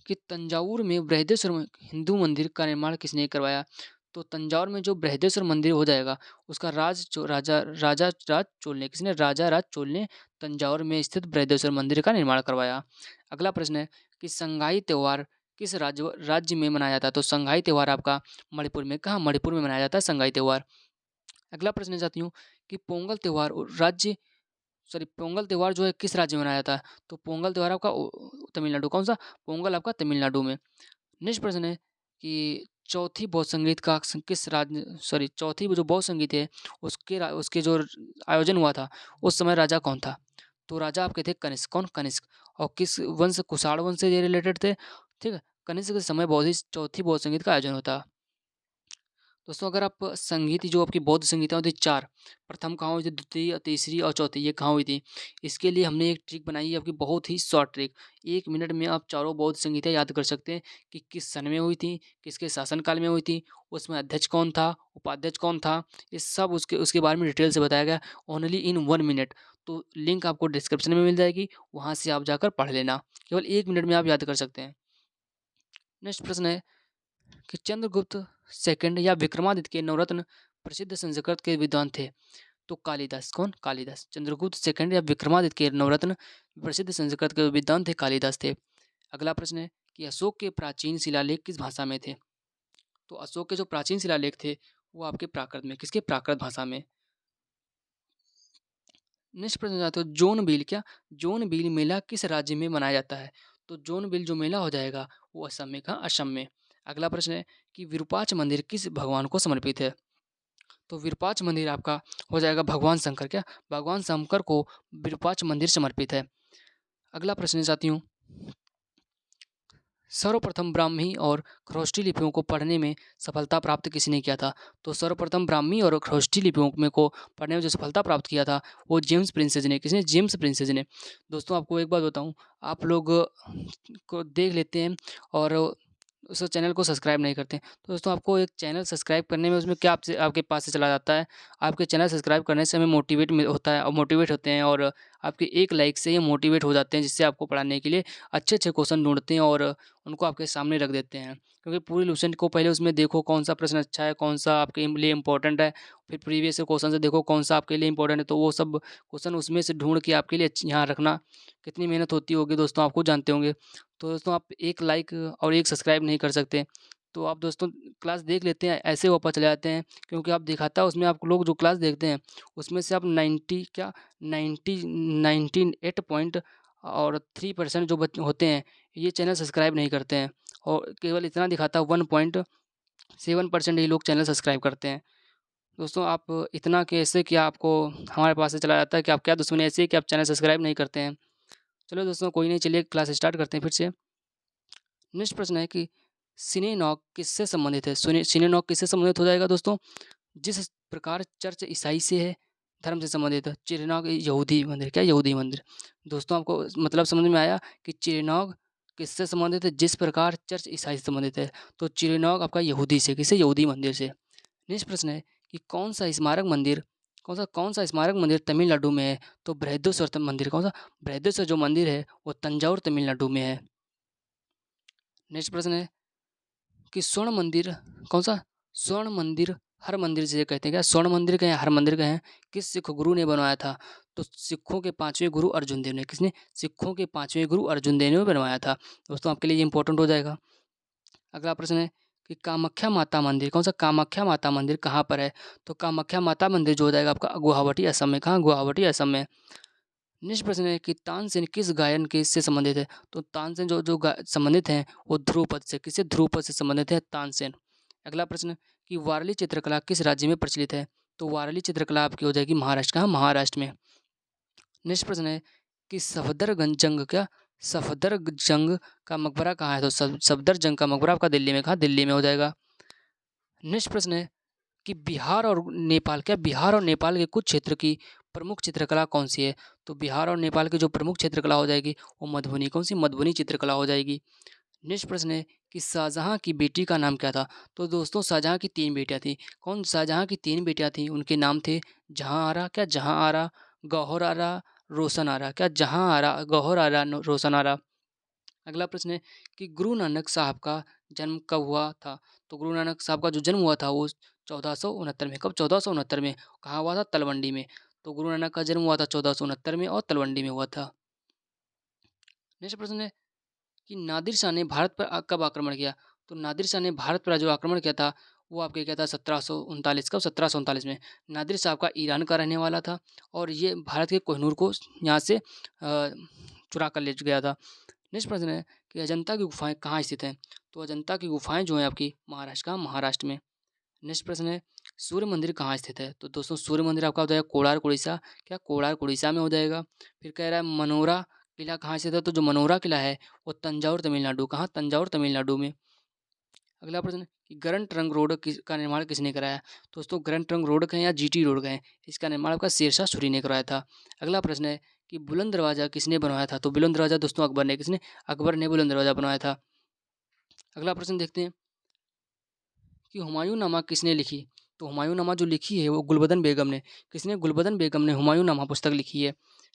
Speaker 1: कि तंजावुर में बृहदेश्वर हिंदू मंदिर का निर्माण किसने करवाया? तो तंजौर में जो बृहदेश्वर मंदिर हो जाएगा उसका राज चोल ने। किसने? राजा राज चोल ने तंजौर में स्थित बृहदेश्वर मंदिर का निर्माण करवाया। अगला प्रश्न है कि संगाई त्योहार किस राज्य में मनाया जाता है? तो संगाई त्योहार आपका मणिपुर में। कहाँ? मणिपुर में मनाया जाता है संगाई त्योहार। अगला प्रश्न चाहती हूँ कि पोंगल त्योहार पोंगल त्योहार जो है किस राज्य में मनाया जाता है? तो पोंगल त्योहार आपका तमिलनाडु। कौन सा? पोंगल आपका तमिलनाडु में। नेक्स्ट प्रश्न है कि चौथी बौद्ध संगीत का किस राज्य चौथी जो बौद्ध संगीत है उसके जो आयोजन हुआ था उस समय राजा कौन था? तो राजा आपके थे कनिष्क। कौन? कनिष्क। और किस वंश? कुषाण वंश से ये रिलेटेड थे। ठीक है। कनिष्क के समय चौथी बौद्ध संगीत का आयोजन होता। दोस्तों अगर आप संगीत जो आपकी बौद्ध संहिता होती है 4, प्रथम कहाँ हुई थी, द्वितीय, तीसरी और चौथी, ये कहाँ हुई थी? इसके लिए हमने एक ट्रिक बनाई है आपकी, बहुत ही शॉर्ट ट्रिक। 1 मिनट में आप चारों बौद्ध संहिता याद कर सकते हैं कि किस सन में हुई थी, किसके शासनकाल में हुई थी, उसमें अध्यक्ष कौन था, उपाध्यक्ष कौन था, ये सब उसके बारे में डिटेल से बताया गया ओनली इन 1 मिनट। तो लिंक आपको डिस्क्रिप्शन में मिल जाएगी, वहाँ से आप जाकर पढ़ लेना। केवल 1 मिनट में आप याद कर सकते हैं। नेक्स्ट प्रश्न है कि चंद्रगुप्त सेकंड या विक्रमादित्य के नवरत्न प्रसिद्ध संस्कृत के विद्वान थे। तो कालिदास। कौन? कालिदास। चंद्रगुप्त सेकंड या विक्रमादित्य के नवरत्न प्रसिद्ध संस्कृत के विद्वान थे, कालिदास थे। अगला प्रश्न है कि अशोक के प्राचीन शिलालेख किस भाषा में थे? तो अशोक के जो प्राचीन शिलालेख थे वो आपके प्राकृत में। किसके? प्राकृत भाषा में। नेक्स्ट प्रश्न जाते हो जोनबिल। क्या? जोनबिल मेला किस राज्य में मनाया जाता है? तो जोनबिल जो मेला हो जाएगा वो असम में। कहाँ? असम में। अगला प्रश्न है कि विरूपाक्ष मंदिर किस भगवान को समर्पित है? तो विरूपाक्ष मंदिर आपका हो जाएगा भगवान शंकर। क्या? भगवान शंकर को विरूपाक्ष मंदिर समर्पित है। अगला प्रश्न चाहती हूँ सर्वप्रथम ब्राह्मी और खरोष्ठी लिपियों को पढ़ने में सफलता प्राप्त किसने किया था? तो सर्वप्रथम ब्राह्मी और खरोष्ठी लिपियों में को पढ़ने में जो सफलता प्राप्त किया था वो जेम्स प्रिंसेस ने। किसने? जेम्स प्रिंसेस ने। दोस्तों आपको एक बात बताऊं, आप लोग को देख लेते हैं और उस चैनल को सब्सक्राइब नहीं करते हैं। तो दोस्तों आपको एक चैनल सब्सक्राइब करने में उसमें क्या आपके पास से चला जाता है, आपके चैनल सब्सक्राइब करने से हमें होता है और मोटिवेट होते हैं और आपके एक लाइक से ये मोटिवेट हो जाते हैं, जिससे आपको पढ़ाने के लिए अच्छे अच्छे क्वेश्चन ढूंढते हैं और उनको आपके सामने रख देते हैं। क्योंकि पूरी लुसेंट को पहले उसमें देखो कौन सा प्रश्न अच्छा है, कौन सा आपके लिए इंपॉर्टेंट है, फिर प्रीवियस क्वेश्चन से देखो कौन सा आपके लिए इंपॉर्टेंट है, तो वो सब क्वेश्चन उसमें से ढूंढ के आपके लिए यहाँ रखना कितनी मेहनत होती होगी दोस्तों, आपको जानते होंगे। तो दोस्तों आप एक लाइक और एक सब्सक्राइब नहीं कर सकते, तो आप दोस्तों क्लास देख लेते हैं, ऐसे वापस चले जाते हैं, क्योंकि आप दिखाता है उसमें आप लोग जो क्लास देखते हैं उसमें से आप 98% जो होते हैं ये चैनल सब्सक्राइब नहीं करते हैं और केवल इतना दिखाता है 1.7% ही लोग चैनल सब्सक्राइब करते हैं। दोस्तों आप इतना कैसे कि आपको हमारे पास से चला जाता है कि आप क्या दुश्मनी ऐसी है कि आप चैनल सब्सक्राइब नहीं करते हैं। चलो दोस्तों कोई नहीं, चलिए क्लास स्टार्ट करते हैं फिर से। नेक्स्ट प्रश्न है कि सिनेनॉग किससे संबंधित है? सिनेनॉग किससे संबंधित हो जाएगा दोस्तों? जिस प्रकार चर्च ईसाई से है, धर्म से संबंधित है। चिरेनॉग यहूदी मंदिर। क्या? यहूदी मंदिर। दोस्तों आपको मतलब समझ में आया कि चिरेनॉग किससे संबंधित है? जिस प्रकार चर्च ईसाई से संबंधित है। तो चिरेनॉग आपका यहूदी से। किससे? यहूदी मंदिर से। नेक्स्ट प्रश्न है कि कौन सा स्मारक मंदिर तमिलनाडु में है? तो बृहदेश्वर मंदिर। कौन सा? बृहदेश्वर जो मंदिर है वो तंजौर तमिलनाडु में है। नेक्स्ट प्रश्न है कि स्वर्ण मंदिर कौन सा? स्वर्ण मंदिर हर मंदिर जिसे कहते हैं। क्या? स्वर्ण मंदिर कहें, हर मंदिर कहें, किस सिख गुरु ने बनवाया था? तो सिखों के 5वें गुरु अर्जुन देव ने, किसने? सिखों के 5वें गुरु अर्जुन देव ने बनवाया था। दोस्तों आपके लिए ये इंपॉर्टेंट हो जाएगा। अगला प्रश्न है कि कामाख्या माता मंदिर, कौन सा कामाख्या माता मंदिर कहाँ पर है? तो कामाख्या माता मंदिर जो हो जाएगा आपका गुवाहाटी असम में। कहाँ? गुवाहाटी असम में। नेक्स्ट प्रश्न है कि तानसेन किस गायन के से संबंधित है? तो तानसेन जो जो संबंधित हैं वो ध्रुपद से, किससे? ध्रुपद से संबंधित है तानसेन। अगला प्रश्न कि वारली चित्रकला किस राज्य में प्रचलित है? तो वारली चित्रकला आपकी हो जाएगी महाराष्ट्र। कहाँ? महाराष्ट्र में। नेक्स्ट प्रश्न है कि सफदरगंज जंग, क्या? सफदरजंग का मकबरा कहाँ है? तो सफदरजंग का मकबरा आपका दिल्ली में। कहाँ? दिल्ली में हो जाएगा। नेक्स्ट प्रश्न है कि बिहार और नेपाल, क्या बिहार और नेपाल के कुछ क्षेत्र की प्रमुख चित्रकला कौन सी है? तो बिहार और नेपाल की जो प्रमुख चित्रकला हो जाएगी वो मधुबनी, कौन सी? मधुबनी चित्रकला हो जाएगी। नेक्स्ट प्रश्न है कि शाहजहां की बेटी का नाम क्या था? तो दोस्तों शाहजहां की 3 बेटियां थी। कौन? शाहजहां की 3 बेटियां थी, उनके नाम थे जहां आरा, क्या? जहां आरा, गौहर आरा, रोशन आरा, क्या? जहां आरा, गौहर आरा, रोशन आरा। अगला प्रश्न है कि गुरु नानक साहब का जन्म कब हुआ था? तो गुरु नानक साहब का जो जन्म हुआ था वो 1469 में। कब? 1469 में। कहाँ हुआ था? तलवंडी में। तो गुरु नानक का जन्म हुआ था 1469 में और तलवंडी में हुआ था। नेक्स्ट प्रश्न है कि नादिर शाह ने भारत पर कब आक्रमण किया? तो नादिर शाह ने भारत पर जो आक्रमण किया था वो आपके क्या था? 1739। कब? 1739 में। नादिर साहब का ईरान का रहने वाला था और ये भारत के कोहिनूर को यहाँ से चुरा कर ले गया था। नेक्स्ट प्रश्न है कि अजंता की गुफाएं कहाँ स्थित हैं? तो अजंता की गुफाएं जो हैं आपकी महाराष्ट्र, का महाराष्ट्र में। नेक्स्ट प्रश्न है सूर्य मंदिर कहाँ स्थित है? तो दोस्तों सूर्य मंदिर आपका हो जाएगा कोलार उड़ीसा, क्या? कोलार उड़ीसा में हो जाएगा। फिर कह रहा है मनोरा किला कहाँ स्थित है? तो जो मनोरा किला है वो तंजाउर तमिलनाडु। कहाँ? तंजाउर तमिलनाडु में। अगला प्रश्न है कि ग्रैंड ट्रंक रोड का निर्माण किसने कराया? दोस्तों ग्रैंड ट्रंक रोड का या जीटी रोड का है, इसका निर्माण आपका शेरशाह सूरी ने करवाया था। अगला प्रश्न है कि बुलंद दरवाजा किसने बनवाया था? तो बुलंद दरवाजा दोस्तों अकबर ने, किसने? अकबर ने बुलंद दरवाजा बनवाया था। अगला प्रश्न देखते हैं कि हुमायूंनामा किसने लिखी? तो हुमायूंनामा जो लिखी है वो गुलबदन बेगम ने, किसने? गुलबदन बेगम ने हुमायूंनामा पुस्तक लिखी है।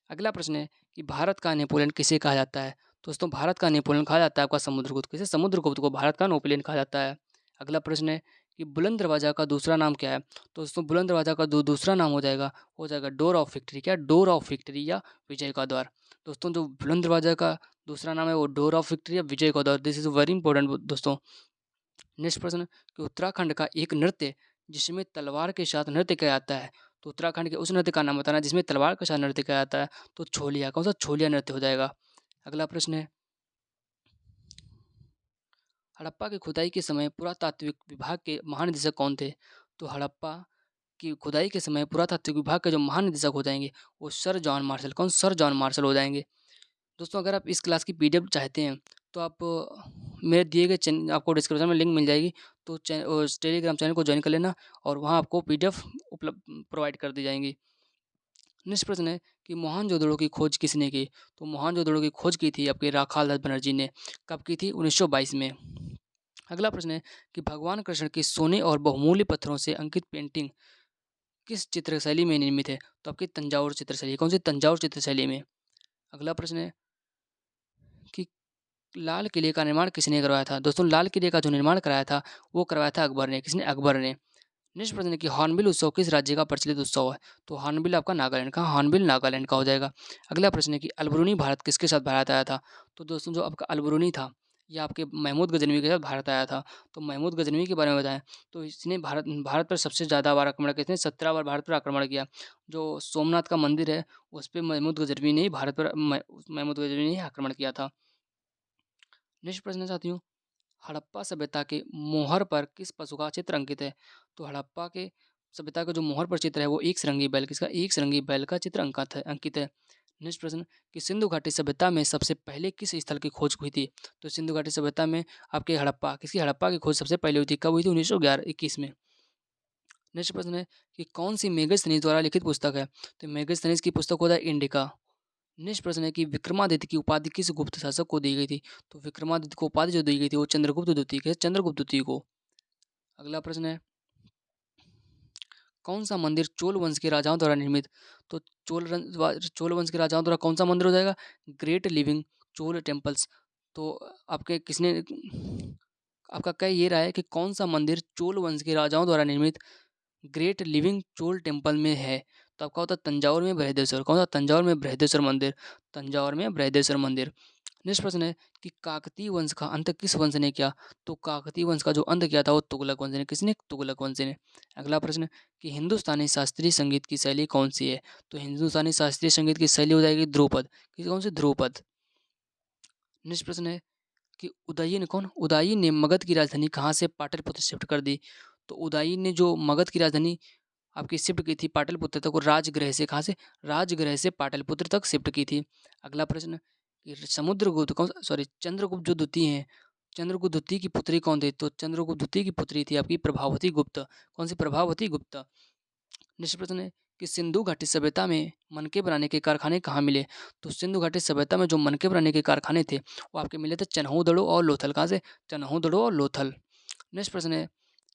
Speaker 1: अगला प्रश्न है कि भारत का नेपोलियन किसे कहा जाता है? दोस्तों भारत का नेपोलियन कहा जाता है आपका समुद्रगुप्त। किसे? समुद्रगुप्त को भारत का नेपोलियन कहा जाता है। अगला प्रश्न है कि बुलंद दरवाजा का दूसरा नाम क्या है? तो दोस्तों बुलंद दरवाजा का दूसरा नाम हो जाएगा डोर ऑफ विक्ट्री, क्या? डोर ऑफ विक्ट्री या विजय का द्वार। दोस्तों जो बुलंद दरवाजा का दूसरा नाम है वो डोर ऑफ विक्ट्री या विजय का द्वार। दिस इज वेरी इंपॉर्टेंट दोस्तों। नेक्स्ट प्रश्न कि उत्तराखंड का एक नृत्य जिसमें तलवार के साथ नृत्य किया जाता है, तो उत्तराखंड के उस नृत्य का नाम बताना जिसमें तलवार के साथ नृत्य किया जाता है। तो छोलिया, कौन सा? छोलिया नृत्य हो जाएगा। अगला प्रश्न है हड़प्पा की खुदाई के समय पुरातात्विक विभाग के महानिदेशक कौन थे? तो हड़प्पा की खुदाई के समय पुरातात्विक विभाग के जो महानिदेशक हो जाएंगे वो सर जॉन मार्शल। कौन? सर जॉन मार्शल हो जाएंगे। दोस्तों अगर आप इस क्लास की पीडीएफ चाहते हैं तो आप मेरे दिए गए चैनल, आपको डिस्क्रिप्शन में लिंक मिल जाएगी, तो उस टेलीग्राम चैनल को ज्वाइन कर लेना और वहाँ आपको पीडीएफ उपलब्ध प्रोवाइड कर दी जाएंगी। नेक्स्ट प्रश्न है कि मोहनजोदड़ो की खोज किसने की? तो मोहनजोदड़ो की खोज की थी आपके राखाल दास बनर्जी ने। कब की थी? 1922 में। अगला प्रश्न है कि भगवान कृष्ण की सोने और बहुमूल्य पत्थरों से अंकित पेंटिंग किस चित्रशैली में निर्मित है? तो आपकी तंजावुर चित्रशैली। कौन सी? तंजावुर चित्रशैली में। अगला प्रश्न है कि लाल किले का निर्माण किसने करवाया था? दोस्तों लाल किले का जो निर्माण कराया था वो करवाया था अकबर ने। किसने? अकबर ने। नेक्स्ट प्रश्न है कि हॉर्नबिल उत्सव किस राज्य का प्रचलित उत्सव है? तो हॉर्नबिल आपका नागालैंड का, हॉर्नबिल नागालैंड का हो जाएगा। अगला प्रश्न है कि अलबरूनी भारत किसके साथ भारत आया था? तो दोस्तों जो आपका अलबरूनी था ये आपके महमूद गजनवी के साथ भारत आया था। तो महमूद गजनवी के बारे में बताएं तो इसने भारत भारत पर सबसे ज़्यादा बार आक्रमण किया, इसने 17 बार भारत पर आक्रमण किया। जो सोमनाथ का मंदिर है उस पर महमूद गजनवी ने ही भारत पर महमूद गजनवी ने ही आक्रमण किया था। नेक्स्ट प्रश्न है साथियों, हड़प्पा सभ्यता के मोहर पर किस पशु का चित्र अंकित है? तो हड़प्पा के सभ्यता का जो मोहर पर चित्र है वो एक सरंगी बैल, किसका? एक सरंगी बैल का चित्र अंकित है। नेक्स्ट प्रश्न कि सिंधु घाटी सभ्यता में सबसे पहले किस स्थल की खोज हुई थी? तो सिंधु घाटी सभ्यता में आपके हड़प्पा, किसकी? हड़प्पा की खोज सबसे पहले हुई थी। कब हुई थी? 1911-21 में। नेक्स्ट प्रश्न है कि कौन सी मेगस्थनीज द्वारा लिखित पुस्तक है? तो मेगस्थनीज की पुस्तक होता है इंडिका। नेक्स्ट प्रश्न है कि विक्रमादित्य की उपाधि किस गुप्त शासक को दी गई थी? तो विक्रमादित्य को उपाधि जो दी गई थी वो चंद्रगुप्त द्वितीय के, चंद्रगुप्त द्वितीय को। अगला प्रश्न है कौन सा मंदिर चोल वंश के राजाओं द्वारा निर्मित? तो चोल वंश के राजाओं द्वारा कौन सा मंदिर हो जाएगा? Great living Chola temples. तो आपके किसने आपका कह ये रहा है कि कौन सा मंदिर चोल वंश के राजाओं द्वारा निर्मित ग्रेट लिविंग चोल टेम्पल में है? तो आपका होता है तंजावुर में बृहदेश्वर। कौन सा? तंजावुर में बृहदेश्वर मंदिर। तंजावुर में बृहदेश्वर मंदिर। नेक्स्ट प्रश्न है कि काकतीय वंश का अंत किस वंश ने किया? तो काकतीय वंश का जो अंत किया था वो तुगलक वंश ने। किसने? तुगलक वंश ने। अगला प्रश्न कि हिंदुस्तानी शास्त्रीय संगीत की शैली कौन सी है? तो हिंदुस्तानी शास्त्रीय संगीत की शैली हो जाएगी ध्रुपद। किस कौन सी? ध्रुपद। नेक्स्ट प्रश्न है कि उदयन कौन? उदयन ने मगध की राजधानी कहाँ से पाटलिपुत्र शिफ्ट कर दी? तो उदयन ने जो मगध की राजधानी आपकी शिफ्ट की थी पाटलिपुत्र तक, वो राजगृह से कहाँ से? राजगृह से पाटलिपुत्र तक शिफ्ट की थी। अगला प्रश्न कि समुद्रगुप्त कौन? सॉरी, चंद्रगुप्त जो द्वितीय हैं, चंद्रगुप्त द्वितीय की पुत्री कौन थी? तो चंद्रगुप्त द्वितीय की पुत्री थी आपकी प्रभावती गुप्त। कौन सी? प्रभावती गुप्त। नेक्स्ट प्रश्न है कि सिंधु घाटी सभ्यता में मनके बनाने के कारखाने कहाँ मिले? तो सिंधु घाटी सभ्यता में जो मनके बनाने के कारखाने थे वो आपके मिले थे चन्हौदड़ो और लोथल। कहाँ से? चन्हौदड़ो और लोथल। नेक्स्ट प्रश्न है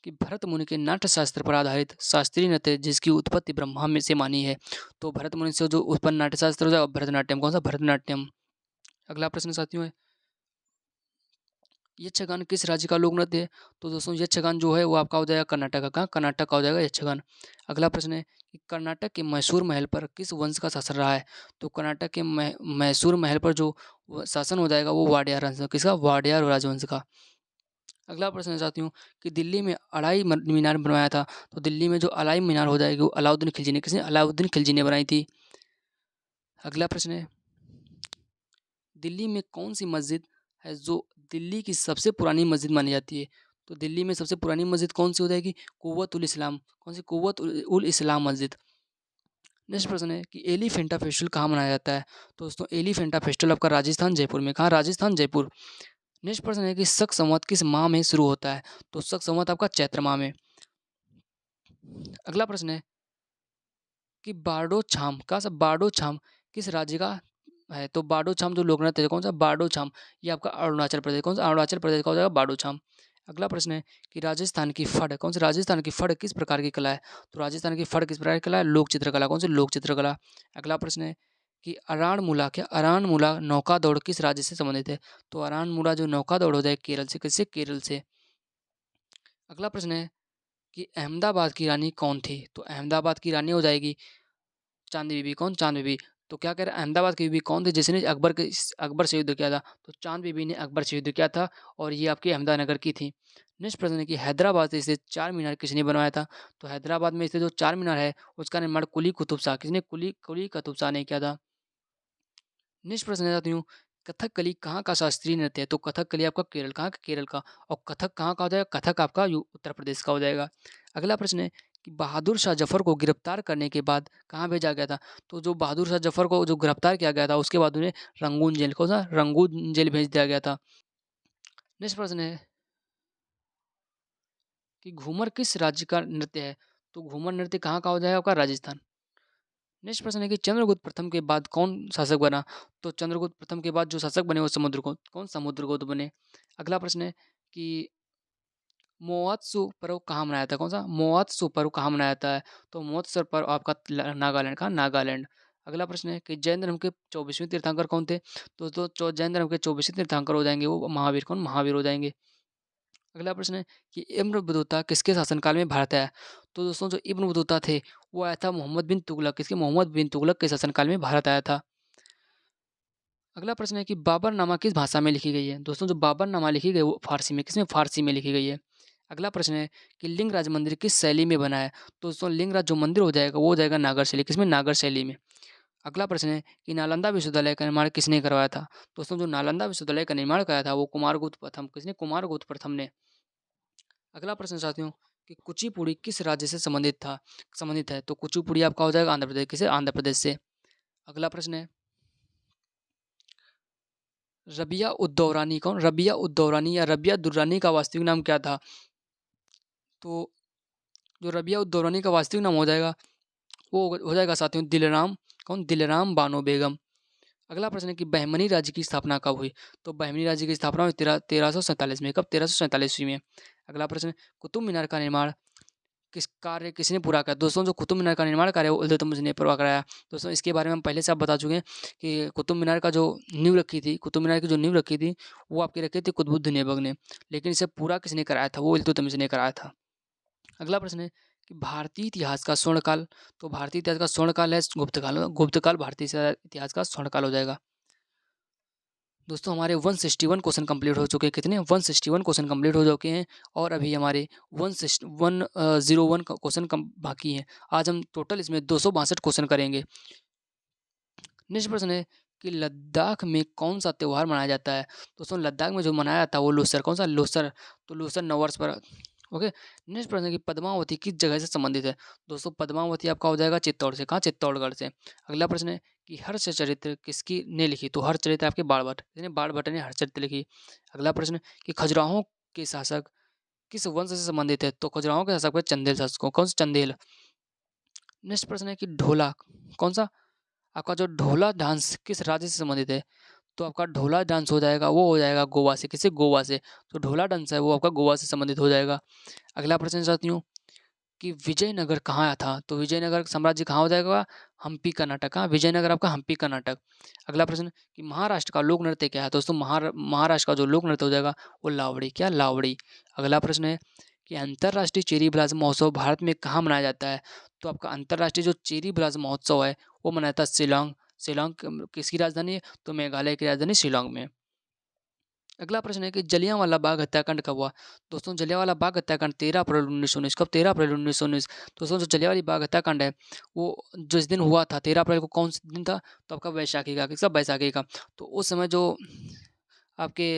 Speaker 1: कि भरत मुनि के नाट्य शास्त्र पर आधारित शास्त्रीय नृत्य जिसकी उत्पत्ति ब्रह्मा में से मानी है, तो भरत मुनि से जो उत्पन्न नाट्य शास्त्र हो जाएगा भरतनाट्यम। कौन सा? भरतनाट्यम। अगला प्रश्न साथियों है यक्षगान किस राज्य का लोक नृत्य है? तो दोस्तों यक्षगान जो है वो आपका हो जाएगा कर्नाटक का। कहाँ? कर्नाटक का हो जाएगा यक्षगान। अगला प्रश्न है कि कर्नाटक के मैसूर महल पर किस वंश का शासन रहा है? तो कर्नाटक के मैसूर महल पर जो शासन हो जाएगा वो वाडियार वंश का। किसका? वाडियार राजवंश का। अगला प्रश्न है साथियों कि दिल्ली में अढ़ाई मीनार बनवाया था, तो दिल्ली में जो अलाई मीनार हो जाएगी वो अलाउद्दीन खिलजी ने। किसने? अलाउद्दीन खिलजी ने बनाई थी। अगला प्रश्न है दिल्ली में कौन सी मस्जिद है जो दिल्ली की सबसे पुरानी मस्जिद मानी जाती है? तो दिल्ली में सबसे पुरानी मस्जिद कौन सी हो जाएगी? कुव्वत उल इस्लाम। कौन सी? कुव्वत उल इस्लाम मस्जिद। नेक्स्ट प्रश्न है कि एलिफेंटा फेस्टिवल कहाँ मनाया जाता है? तो दोस्तों एलिफेंटा फेस्टिवल आपका राजस्थान जयपुर में। कहाँ? राजस्थान जयपुर। नेक्स्ट प्रश्न है कि शक संवत किस माह में शुरू होता है? तो शक संवत आपका चैत्र माह में। अगला प्रश्न है कि बारडो छाम का सब बारडो छाम किस राज्य का है? तो बारडो छाम जो लोक नृत्य है कौन सा? बारडो छाम ये आपका अरुणाचल प्रदेश। कौन सा? अरुणाचल प्रदेश का हो जाएगा बारडो छाम। अगला प्रश्न है कि राजस्थान की फड़ कौन सी? राजस्थान की फड़ किस प्रकार की कला है? तो राजस्थान की फड़ किस प्रकार की कला है? लोक चित्रकला। कौन सी? लोक चित्रकला। अगला प्रश्न है कि अराणमुला क्या अराणमुला नौका दौड़ किस राज्य से संबंधित है? तो अराणमुला जो नौका दौड़ हो जाए केरल से। किससे? केरल से। अगला प्रश्न है कि अहमदाबाद की रानी कौन थी? तो अहमदाबाद की रानी हो जाएगी चांद बीबी। कौन? चांद बीबी। तो क्या कह रहे हैं अहमदाबाद की बीबी कौन थी जिसने अकबर से युद्ध किया था? तो चांद बीबी ने अकबर से युद्ध किया था और ये आपकी अहमदानगर की थी। नेक्स्ट प्रश्न है कि हैदराबाद से स्थित चार मीनार किसने बनवाया था? तो हैदराबाद में स्थित जो चार मीनार है उसका निर्माण कुली कुतुब शाह। किसने? कुली कुली कुतुब शाह ने किया था। नेक्स्ट प्रश्न है साथियों कथकली कहाँ का शास्त्रीय नृत्य है? तो कथकली आपका केरल। कहाँ का? केरल का। और कथक कहाँ का हो जाएगा? कथक आपका उत्तर प्रदेश का हो जाएगा। अगला प्रश्न है कि बहादुर शाह जफर को गिरफ्तार करने के बाद कहाँ भेजा गया था? तो जो बहादुर शाह जफर को जो गिरफ्तार किया गया था उसके बाद उन्हें रंगून जेल को सा रंगून जेल भेज दिया गया था। नेक्स्ट प्रश्न है कि घूमर किस राज्य का नृत्य है? तो घूमर नृत्य कहाँ का हो जाएगा? आपका राजस्थान। नेक्स्ट प्रश्न है कि चंद्रगुप्त प्रथम के बाद कौन शासक बना? तो चंद्रगुप्त प्रथम के बाद जो शासक बने वो समुद्रगुप्त। कौन? समुद्रगुप्त बने। अगला प्रश्न है कि महोत्सव पर्व कहाँ मनाया था? कौन सा? महोत्सव पर्व कहाँ मनाया जाता है? तो महोत्सव पर्व आपका नागालैंड का। नागालैंड। अगला प्रश्न है कि जैन धर्म के 24वें तीर्थंकर कौन थे? तो जैन धर्म के 24वें तीर्थंकर हो जाएंगे वो महावीर। कौन? महावीर हो जाएंगे। अगला प्रश्न है कि इब्न बतूता किसके शासनकाल में भारत आया? तो दोस्तों जो इब्न बतूता थे वो आया था मोहम्मद बिन तुगलक। किसके? मोहम्मद बिन तुगलक के शासनकाल में भारत आया था। अगला प्रश्न है कि बाबरनामा किस भाषा में लिखी गई है? दोस्तों जो बाबरनामा लिखी गई वो फारसी में। किसमें? फारसी में लिखी गई है। अगला प्रश्न है कि लिंगराज मंदिर किस शैली में बना है? तो दोस्तों लिंगराज जो मंदिर हो जाएगा वो हो जाएगा नागर शैली। किसमें? नागर शैली में। अगला प्रश्न है कि नालंदा विश्वविद्यालय का निर्माण किसने करवाया था? दोस्तों जो नालंदा विश्वविद्यालय का निर्माण कराया था वो कुमारगुप्त प्रथम। किसने? कुमारगुप्त प्रथम ने। अगला प्रश्न साथियों कि कुचिपुड़ी किस राज्य से संबंधित है? तो कुचिपुड़ी आपका हो जाएगा आंध्र प्रदेश। किसे? आंध्र प्रदेश से। अगला प्रश्न है रबिया उद्दौरानी कौन? रबिया उद्दौरानी या रबिया दुर्रानी का वास्तविक नाम क्या था? तो जो रबिया उद्दौरानी का वास्तविक नाम हो जाएगा वो हो जाएगा साथियों दिलराम। कौन? दिलराम बानो बेगम। अगला प्रश्न है कि बहमनी राज्य की स्थापना कब हुई? तो बहमनी राज्य की स्थापना हुई 1347 में। कब? 1347 में। अगला प्रश्न कुतुब मीनार का निर्माण किसने पूरा किया? दोस्तों जो कुतुब मीनार का निर्माण कार्य है वो इल्तुतमिश ने पूरा कराया। दोस्तों इसके बारे में हम पहले से आप बता चुके हैं कि कुतुब मीनार का जो नींव रखी थी, कुतुब मीनार की जो नींव रखी थी वो आपकी रखी थी कुतुबुद्दीन ऐबक ने। लेकिन इसे पूरा किसने कराया था? वो इल्तुतमिश ने कराया था। अगला प्रश्न है कि भारतीय इतिहास का स्वर्णकाल, तो भारतीय इतिहास का स्वर्णकाल है गुप्त काल। गुप्त काल भारतीय इतिहास का स्वर्णकाल हो जाएगा। दोस्तों हमारे 161 क्वेश्चन कंप्लीट हो चुके हैं। कितने? 161 क्वेश्चन कंप्लीट हो चुके हैं और अभी हमारे 101 क्वेश्चन कम बाकी हैं। आज हम टोटल इसमें 262 क्वेश्चन करेंगे। नेक्स्ट प्रश्न है कि लद्दाख में कौन सा त्यौहार मनाया जाता है? दोस्तों लद्दाख में जो मनाया जाता है वो लोसर। कौन सा? लोसर। तो लोसर नववर्ष पर। ओके। नेक्स्ट प्रश्न है कि पद्मावती किस जगह से संबंधित है? दोस्तों पद्मावती आपका हो जाएगा चित्तौड़ से। कहाँ? चित्तौड़गढ़ से। अगला प्रश्न है कि हर्षचरित्र किसकी ने लिखी? तो हर्षचरित्र आपके बाणभट्ट, यानी बाणभट्ट ने हर्षचरित्र लिखी। अगला प्रश्न कि खजुराहो के शासक किस वंश से संबंधित है? तो खजुराहो के शासक है चंदेल शासकों। कौन सा? चंदेल। नेक्स्ट प्रश्न है कि ढोला कौन सा? आपका जो ढोला डांस किस राज्य से संबंधित है? तो आपका ढोला डांस हो जाएगा, वो हो जाएगा गोवा से। किसे? गोवा से। तो ढोला डांस है वो आपका गोवा से संबंधित हो जाएगा। अगला प्रश्न साथियों कि विजयनगर कहाँ था? तो विजयनगर साम्राज्य कहाँ हो जाएगा? हम्पी कर्नाटक। कहाँ? विजयनगर आपका हम्पी कर्नाटक। अगला प्रश्न कि महाराष्ट्र का लोक नृत्य क्या है? दोस्तों महाराष्ट्र का जो लोक नृत्य हो जाएगा वो लावड़ी। क्या? लावड़ी। अगला प्रश्न है कि अंतर्राष्ट्रीय चेरी ब्लासम महोत्सव भारत में कहाँ मनाया जाता है? तो आपका अंतर्राष्ट्रीय जो चेरी ब्लासम महोत्सव है वो मनाया जाता है शिलोंग। शिलोंग किसकी राजधानी है? तो मेघालय की राजधानी शिलोंग में। अगला प्रश्न है कि जलियांवाला बाग हत्याकांड कब हुआ? दोस्तों जलियांवाला बाग हत्याकांड 13 अप्रैल 1919। कब? 13 अप्रैल 1919। दोस्तों जो जलियांवाला बाग हत्याकांड है वो जिस दिन हुआ था 13 अप्रैल को, कौन सा दिन था? तो आपका वैशाखी का। किसका? वैशाखी का। तो उस समय जो आपके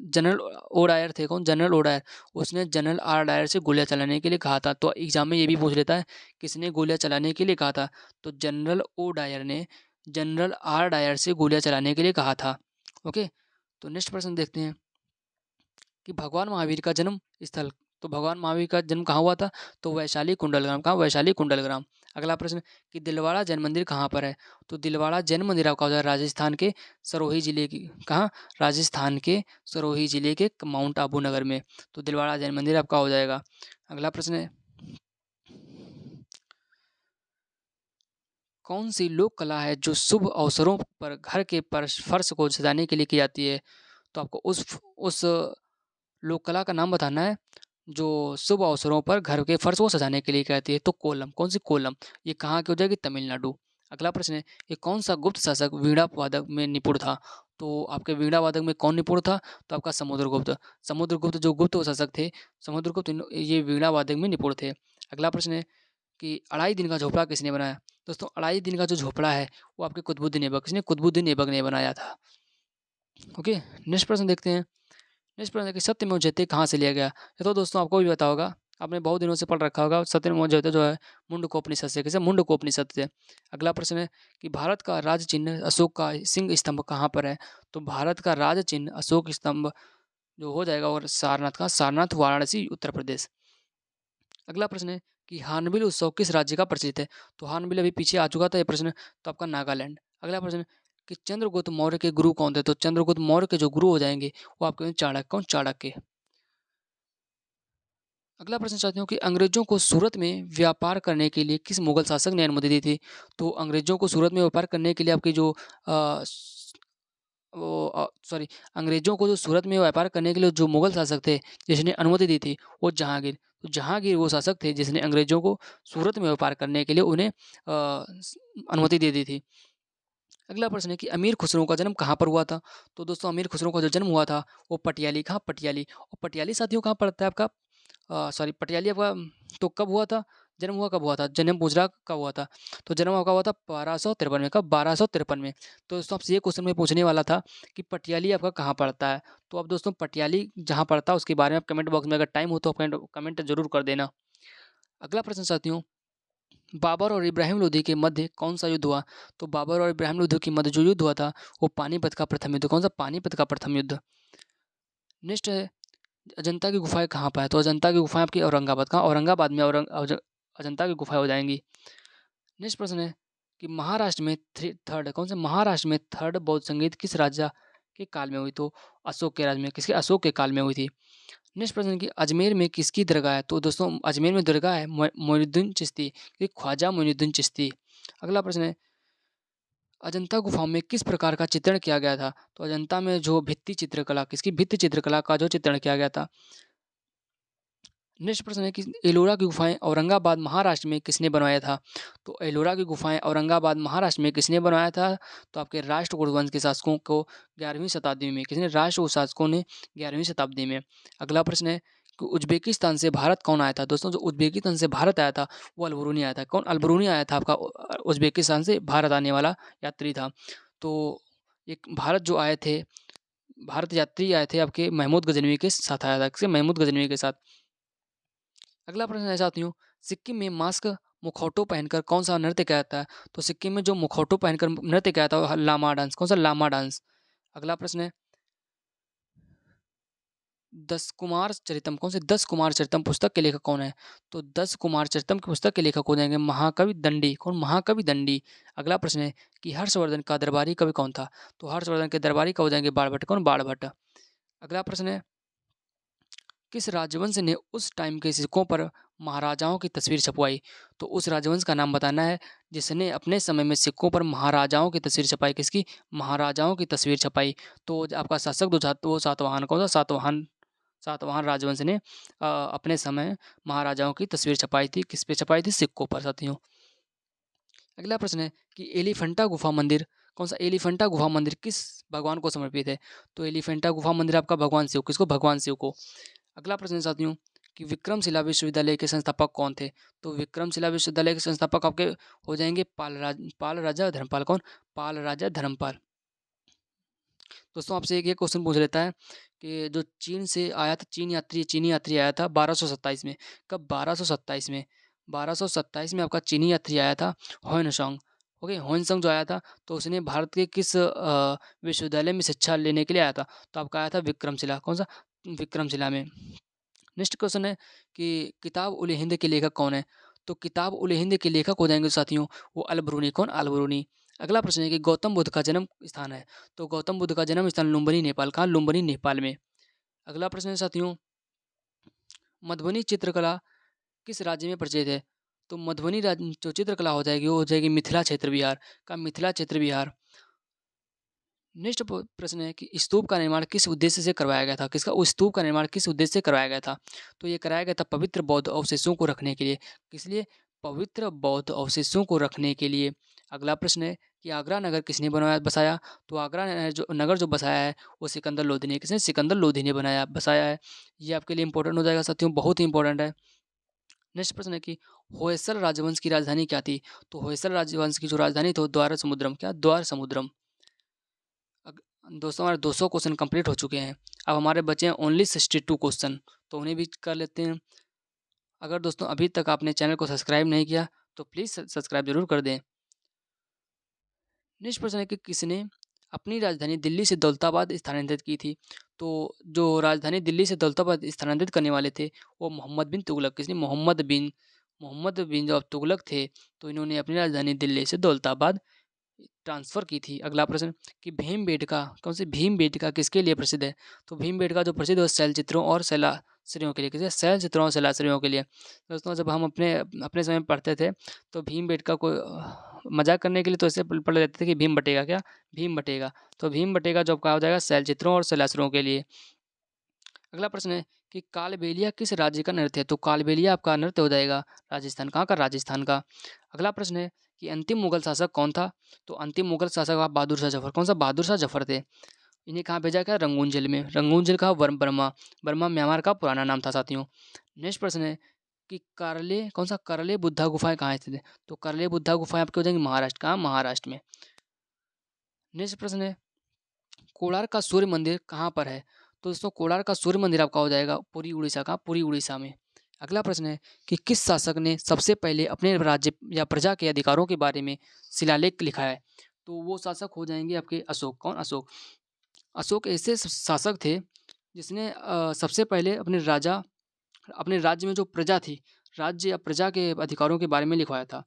Speaker 1: जनरल ओ डायर थे, कौन? General O'Dwyer. उसने जनरल आर डायर से गोलियां चलाने के लिए कहा था। तो एग्जाम में ये भी पूछ लेता है किसने गोलियां चलाने के लिए कहा था? तो जनरल ओ डायर ने जनरल आर डायर से गोलियां चलाने के लिए कहा था। ओके। तो नेक्स्ट प्रश्न देखते हैं कि भगवान महावीर का जन्म स्थल। तो भगवान महावीर का जन्म कहाँ हुआ था? तो वैशाली कुंडलग्राम। कहाँ? वैशाली कुंडलग्राम। अगला प्रश्न कि दिलवाड़ा जैन मंदिर कहाँ पर है? तो दिलवाड़ा जैन मंदिर आपका हो जाएगा राजस्थान के सरोही जिले की। कहाँ? राजस्थान के सरोही जिले के माउंट आबू नगर में। तो दिलवाड़ा जैन मंदिर आपका हो जाएगा। अगला प्रश्न है कौन सी लोक कला है जो शुभ अवसरों पर घर के फर्श को सजाने के लिए की जाती है? तो आपको उस लोक कला का नाम बताना है जो शुभ अवसरों पर घर के फर्श को सजाने के लिए कहती है। तो कोलम। कौन सी? कोलम। ये कहाँ की हो जाएगी? तमिलनाडु। अगला प्रश्न है ये कौन सा गुप्त शासक वीणा वादक में निपुण था? तो आपके वीणा वादक में कौन निपुण था? तो आपका समुद्रगुप्त। समुद्रगुप्त जो गुप्त शासक थे, समुद्रगुप्त ये वीणा वादक में निपुण थे। अगला प्रश्न है कि अढ़ाई दिन का झोपड़ा किसने बनाया? दोस्तों अढ़ाई दिन का जो झोपड़ा है वो आपके कुतुबुद्दीन ऐबक। किसने? कुतुबुद्दीन ऐबक ने बनाया था। ओके। नेक्स्ट प्रश्न देखते हैं। नेक्स्ट प्रश्न है कि सत्यमेव जयते कहाँ से लिया गया? ये तो दोस्तों आपको भी पता होगा, आपने बहुत दिनों से पढ़ रखा होगा। सत्यमेव जयते जो है मुंडकोपनिषद से। किसे? मुंडकोपनिषद से। अगला प्रश्न है कि भारत का राज चिन्ह अशोक का सिंह स्तंभ कहाँ पर है? तो भारत का राज चिन्ह अशोक स्तंभ जो हो जाएगा और सारनाथ का, सारनाथ वाराणसी उत्तर प्रदेश। अगला प्रश्न है कि हार्नबिल उत्सव किस राज्य का प्रचलित है? तो हार्नबिल अभी पीछे आ चुका था ये प्रश्न, तो आपका नागालैंड। अगला प्रश्न कि चंद्रगुप्त मौर्य के गुरु कौन थे? तो चंद्रगुप्त मौर्य के जो गुरु हो जाएंगे वो आपके चाणक्य। कौन? चाणक्य। अगला प्रश्न चाहती हूँ कि अंग्रेजों को सूरत में व्यापार करने के लिए किस मुगल शासक ने अनुमति दी थी? तो अंग्रेजों को सूरत में व्यापार करने के लिए आपकी जो सॉरी, अंग्रेजों को जो सूरत में व्यापार करने के लिए जो मुगल शासक थे जिसने अनुमति दी थी वो जहांगीर। तो जहांगीर वो शासक थे जिसने अंग्रेजों को सूरत में व्यापार करने के लिए उन्हें अनुमति दे दी थी। अगला प्रश्न है कि अमीर खुसरो का जन्म कहाँ पर हुआ था? तो दोस्तों अमीर खुसरो का जो जन्म हुआ था वो पटियाली। कहाँ? पटियाली। और पटियाली साथियों कहाँ पड़ता है आपका? सॉरी, पटियाली आपका तो कब हुआ था? जन्म हुआ कब हुआ था? जन्म पूछ रहा कब हुआ था? तो जन्म आपका हुआ था 1253 में। कब? 1253 में। तो दोस्तों आपसे ये क्वेश्चन में पूछने वाला था कि पटियाली आपका कहाँ पड़ता है? तो अब दोस्तों पटियाली जहाँ पड़ता है उसके बारे में आप कमेंट बॉक्स में अगर टाइम हो तो आप कमेंट जरूर कर देना। अगला प्रश्न साथियों, बाबर और इब्राहिम लोधी के मध्य कौन सा युद्ध हुआ? तो बाबर और इब्राहिम लोधी के मध्य जो युद्ध हुआ था वो पानीपत का प्रथम युद्ध। कौन सा? पानीपत का प्रथम युद्ध। नेक्स्ट है अजंता की गुफाएं कहाँ पर है? तो अजंता की गुफाएं आपकी औरंगाबाद। कहाँ? औरंगाबाद में अजंता की गुफाएं हो जाएंगी। नेक्स्ट प्रश्न है कि महाराष्ट्र में थर्ड कौन से? महाराष्ट्र में थर्ड बौद्ध संगीत किस राजा के काल में हुई? तो अशोक के राज में। किसके? अशोक के काल में हुई थी। नेक्स्ट प्रश्न है कि अजमेर में किसकी दरगाह है? तो दोस्तों अजमेर में दरगाह है मोइनुद्दीन चिश्ती, ख्वाजा मोइनुद्दीन चिश्ती। अगला प्रश्न है अजंता गुफाओं में किस प्रकार का चित्रण किया गया था? तो अजंता में जो भित्ति चित्रकला, किसकी भित्ति चित्रकला का जो चित्रण किया गया था। नेक्स्ट प्रश्न है कि एलोरा की गुफाएं औरंगाबाद महाराष्ट्र में किसने बनवाया था? तो एलोरा की गुफाएं औरंगाबाद महाराष्ट्र में किसने बनवाया था? तो आपके राष्ट्रकूट वंश के शासकों को 11वीं शताब्दी में किसने? राष्ट्रकूट शासकों ने 11वीं शताब्दी में। अगला प्रश्न है कि उज्बेकिस्तान से भारत कौन आया था? दोस्तों जो उज्बेकिस्तान से भारत आया था वो अलबरूनी आया था। कौन? अलबरूनी आया था आपका उज्बेकिस्तान से भारत आने वाला यात्री था। तो एक भारत जो आए थे, भारत यात्री आए थे आपके महमूद गजनवी के साथ आया था। किसके? महमूद गजनवी के साथ। अगला प्रश्न है साथियों, सिक्किम में मास्क मुखौटों पहनकर कौन सा नृत्य किया जाता है? तो सिक्किम में जो मुखौटों पहनकर नृत्य किया जाता है वो लामा डांस। कौन सा? लामा डांस। अगला प्रश्न है, दस कुमार चरितम कौन से? दस कुमार चरितम पुस्तक के लेखक कौन है? तो दस कुमार चरितम की पुस्तक के लेखक हो जाएंगे महाकवि दंडी। कौन? महाकवि दंडी। अगला प्रश्न है कि हर्षवर्धन का दरबारी कवि कौन था? तो हर्षवर्धन के दरबारी कवि हो जाएंगे बाणभट्ट। कौन? बाणभट्ट। अगला प्रश्न है, किस राजवंश ने उस टाइम के सिक्कों पर महाराजाओं की तस्वीर छपवाई? तो उस राजवंश का नाम बताना है जिसने अपने समय में सिक्कों पर महाराजाओं की तस्वीर छपाई। किसकी? महाराजाओं की तस्वीर छपाई। तो आपका शासक जो था तो वो सातवाहन। कौन सा? सातवाहन। सातवाहन राजवंश ने अपने समय महाराजाओं की तस्वीर छपाई थी। किस पे छपाई थी? सिक्कों पर साथियों। अगला प्रश्न है कि एलिफेंटा गुफा मंदिर कौन सा? एलिफेंटा गुफा मंदिर किस भगवान को समर्पित है? तो एलिफेंटा गुफा मंदिर आपका भगवान शिव। किसको? भगवान शिव को। अगला प्रश्न है साथियों कि विक्रमशिला विश्वविद्यालय के संस्थापक कौन थे? तो विक्रमशिला विश्वविद्यालय के संस्थापक आपके हो जाएंगे पाल राजा धर्मपाल। कौन? पाल राजा धर्मपाल। दोस्तों आपसे एक ये क्वेश्चन पूछ लेता है कि जो चीन से आया था, चीनी यात्री आया था 1227 में। कब? 1227 में। 1227 में आपका चीनी यात्री आया था ह्वेनसांग। ओके, ह्वेनसांग जो आया था तो उसने भारत के किस विश्वविद्यालय में शिक्षा लेने के लिए आया था? तो आपका आया था विक्रमशिला। कौन सा? विक्रमशिला में। नेक्स्ट क्वेश्चन है कि किताब उल हिंद के लेखक कौन है? तो किताब उल हिंद के लेखक हो जाएंगे साथियों वो अलबरूनी। कौन? अलबरूनी। अगला प्रश्न है कि गौतम बुद्ध का जन्म स्थान है? तो गौतम बुद्ध का जन्म स्थान लुम्बिनी नेपाल। कहाँ? लुम्बिनी नेपाल में। अगला प्रश्न है साथियों, मधुबनी चित्रकला किस राज्य में प्रचलित है? तो मधुबनी राज्य जो चित्रकला हो जाएगी वो हो जाएगी मिथिला क्षेत्र बिहार का। मिथिला क्षेत्र बिहार। नेक्स्ट प्रश्न है कि स्तूप का निर्माण किस उद्देश्य से करवाया गया था? किसका? स्तूप का निर्माण किस उद्देश्य से करवाया गया था? तो ये कराया गया था पवित्र बौद्ध अवशेषों को रखने के लिए। किस लिए? पवित्र बौद्ध अवशेषों को रखने के लिए। अगला प्रश्न है कि आगरा नगर किसने बनवाया बसाया? तो आगरा नगर जो बसाया है वो सिकंदर लोधी ने। किसने? सिकंदर लोधी ने बनाया बसाया है। ये आपके लिए इंपॉर्टेंट हो जाएगा साथियों, बहुत ही इंपॉर्टेंट है। नेक्स्ट प्रश्न है कि होयसल राजवंश की राजधानी क्या थी? तो होयसल राजवंश की जो राजधानी थी वो द्वार समुद्रम। क्या? द्वार समुद्रम। दोस्तों हमारे 200 क्वेश्चन कंप्लीट हो चुके हैं। अब हमारे बचे हैं ओनली 62 क्वेश्चन, तो उन्हें भी कर लेते हैं। अगर दोस्तों अभी तक आपने चैनल को सब्सक्राइब नहीं किया तो प्लीज़ सब्सक्राइब जरूर कर दें। नेक्स्ट प्रश्न है कि किसने अपनी राजधानी दिल्ली से दौलताबाद स्थानांतरित की थी? तो जो राजधानी दिल्ली से दौलताबाद स्थानांतरित करने वाले थे वो मोहम्मद बिन तुगलक। किसने? मोहम्मद बिन जो अब तुगलक थे तो इन्होंने अपनी राजधानी दिल्ली से दौलताबाद ट्रांसफ़र की थी। अगला प्रश्न कि भीमबेटका कौन से? भीमबेटका किसके लिए प्रसिद्ध है? तो भीमबेटका जो प्रसिद्ध है शैल चित्रों और शिलाश्रयों के लिए। किसे? शैल चित्रों और शिलाश्रयों के लिए। दोस्तों जब हम अपने अपने समय में पढ़ते थे तो भीमबेटका को मजाक करने के लिए तो ऐसे पढ़ लेते थे कि भीम बटेगा। क्या? भीम बटेगा। तो भीम बटेगा जो आपका हो जाएगा शैल चित्रों और शिलाश्रयों के लिए। अगला प्रश्न है कि कालबेलिया किस राज्य का नृत्य है? तो कालबेलिया आपका नृत्य हो जाएगा राजस्थान। कहाँ का? राजस्थान का। अगला प्रश्न है कि अंतिम मुगल शासक कौन था? तो अंतिम मुगल शासक आप बहादुर शाह जफर। कौन सा? बहादुर शाह जफर थे। इन्हें कहाँ भेजा गया? रंगून जेल में। रंगून जेल का बर्मा। बर्मा म्यांमार का पुराना नाम था साथियों। नेक्स्ट प्रश्न है कि करले कौन सा? करले बुद्धा गुफाएं कहाँ स्थित है? तो करले बुद्धा गुफाएं आपके हो जाएंगी महाराष्ट्र। कहाँ? महाराष्ट्र में। नेक्स्ट प्रश्न है कोणार्क का सूर्य मंदिर कहाँ पर है? तो दोस्तों कोणार्क का सूर्य मंदिर आपका हो जाएगा पुरी उड़ीसा का। पुरी उड़ीसा में। अगला प्रश्न है कि किस शासक ने सबसे पहले अपने राज्य या प्रजा के अधिकारों के बारे में शिलालेख लिखा है? तो वो शासक हो जाएंगे आपके अशोक। कौन? अशोक। अशोक ऐसे शासक थे जिसने सबसे पहले अपने राज्य में जो प्रजा थी, राज्य या प्रजा के अधिकारों के बारे में लिखवाया था।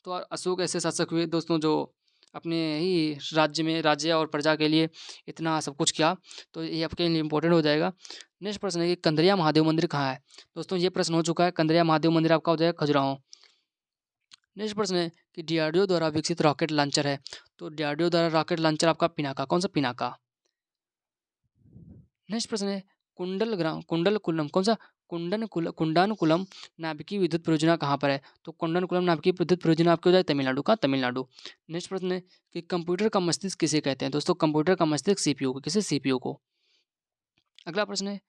Speaker 1: तो अशोक ऐसे शासक हुए दोस्तों जो अपने ही राज्य और प्रजा के लिए इतना सब कुछ किया। तो ये आपके लिए इंपॉर्टेंट हो जाएगा। नेक्स्ट प्रश्न है कि कंदरिया महादेव मंदिर कहाँ है? दोस्तों ये प्रश्न हो चुका है। कंदरिया महादेव मंदिर आपका हो जाएगा खजुराहो। नेक्स्ट प्रश्न है कि डीआरडीओ द्वारा विकसित रॉकेट लॉन्चर है? तो डीआरडीओ द्वारा रॉकेट लॉन्चर आपका पिनाका। कौन सा? पिनाका। नेक्स्ट प्रश्न है कुंडलकुलम कौन-सा? कुंडानुकुलम नाभिकीय विद्युत परियोजना कहाँ पर है? तो कुंडनकुलम नाभिकीय विद्युत परियोजना आपकी हो जाए तमिलनाडु का तमिलनाडु। नेक्स्ट प्रश्न है कि कंप्यूटर का मस्तिष्क किसे कहते हैं? दोस्तों कंप्यूटर का मस्तिष्क सीपीयू को, किसे? सीपीयू को। अगला प्रश्न है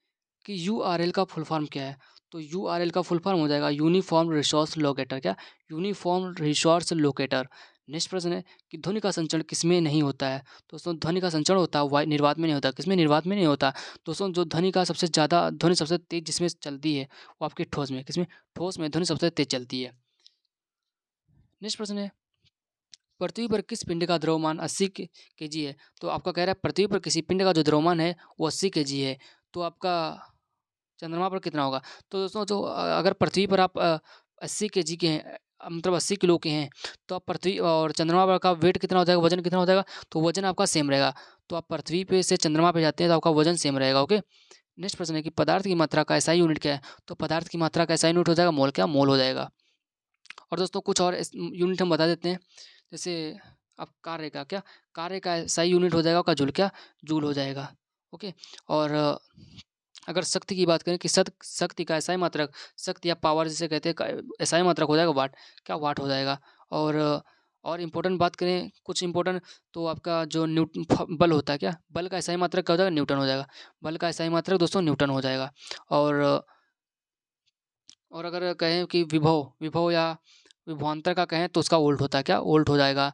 Speaker 1: कि यूआरएल का फुल फॉर्म क्या है? तो यूआरएल का फुल फॉर्म हो जाएगा यूनिफॉर्म रिसोर्स लोकेटर, क्या? Uniform resource locator. नेक्स्ट प्रश्न है कि ध्वनि का संचरण किसमें नहीं होता है? दोस्तों ध्वनि का संचरण होता है निर्वात में नहीं होता। किसमें? निर्वात में नहीं होता। दोस्तों जो ध्वनि सबसे तेज जिसमें चलती है वो आपके ठोस में। किसमें? ठोस में ध्वनि सबसे तेज चलती है। नेक्स्ट प्रश्न है पृथ्वी पर किस पिंड का द्रव्यमान 80 केजी है? तो आपका कह रहा है पृथ्वी पर किसी पिंड का जो द्रव्यमान है वो 80 केजी है। तो आपका चंद्रमा पर कितना होगा? तो दोस्तों जो अगर पृथ्वी पर आप 80 केजी के हैं, मतलब 80 किलो के हैं, तो आप पृथ्वी और चंद्रमा पर का वेट कितना हो जाएगा, वजन कितना हो जाएगा? तो वजन आपका सेम रहेगा। तो आप पृथ्वी पे से चंद्रमा पे जाते हैं तो आपका वजन सेम रहेगा। ओके। नेक्स्ट प्रश्न है कि पदार्थ की मात्रा का एसआई यूनिट क्या है? तो पदार्थ की मात्रा का एसआई यूनिट हो जाएगा मोल, क्या? मोल हो जाएगा। और दोस्तों कुछ और यूनिट हम बता देते हैं। जैसे अब कार्य का क्या? कार्य का एसआई यूनिट हो जाएगा आपका जूल, क्या? जूल हो जाएगा। ओके। और अगर शक्ति की बात करें कि शक्ति का एसआई मात्रक, शक्ति या पावर जिसे कहते हैं, एसआई मात्रक हो जाएगा वाट, क्या? वाट हो जाएगा। और इम्पोर्टेंट बात करें कुछ इम्पोर्टेंट, तो आपका जो बल होता है, क्या? बल का एसआई मात्रक क्या हो जाएगा? न्यूटन हो जाएगा। बल का एसआई मात्रक दोस्तों न्यूटन हो जाएगा। और अगर कहें कि विभव या विभवांतर का कहें तो उसका वोल्ट होता है, क्या? वोल्ट हो जाएगा।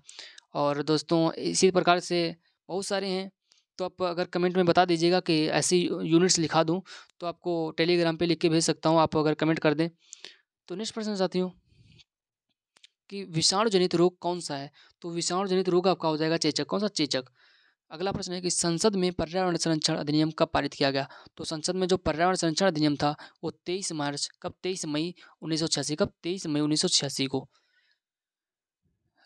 Speaker 1: और दोस्तों इसी प्रकार से बहुत सारे हैं। तो आप अगर कमेंट में बता दीजिएगा कि ऐसी यूनिट्स लिखा दूँ तो आपको टेलीग्राम पे लिख के भेज सकता हूँ, आप अगर कमेंट कर दें। तो नेक्स्ट प्रश्न साथियों कि विषाणु जनित रोग कौन-सा है? तो विषाणु जनित रोग आपका हो जाएगा चेचक। कौन-सा? चेचक। अगला प्रश्न है कि संसद में पर्यावरण संरक्षण अधिनियम कब पारित किया गया? तो संसद में जो पर्यावरण संरक्षण अधिनियम था वो 23 मार्च कब? 23 मई 1986। कब? 23 मई 1986 को।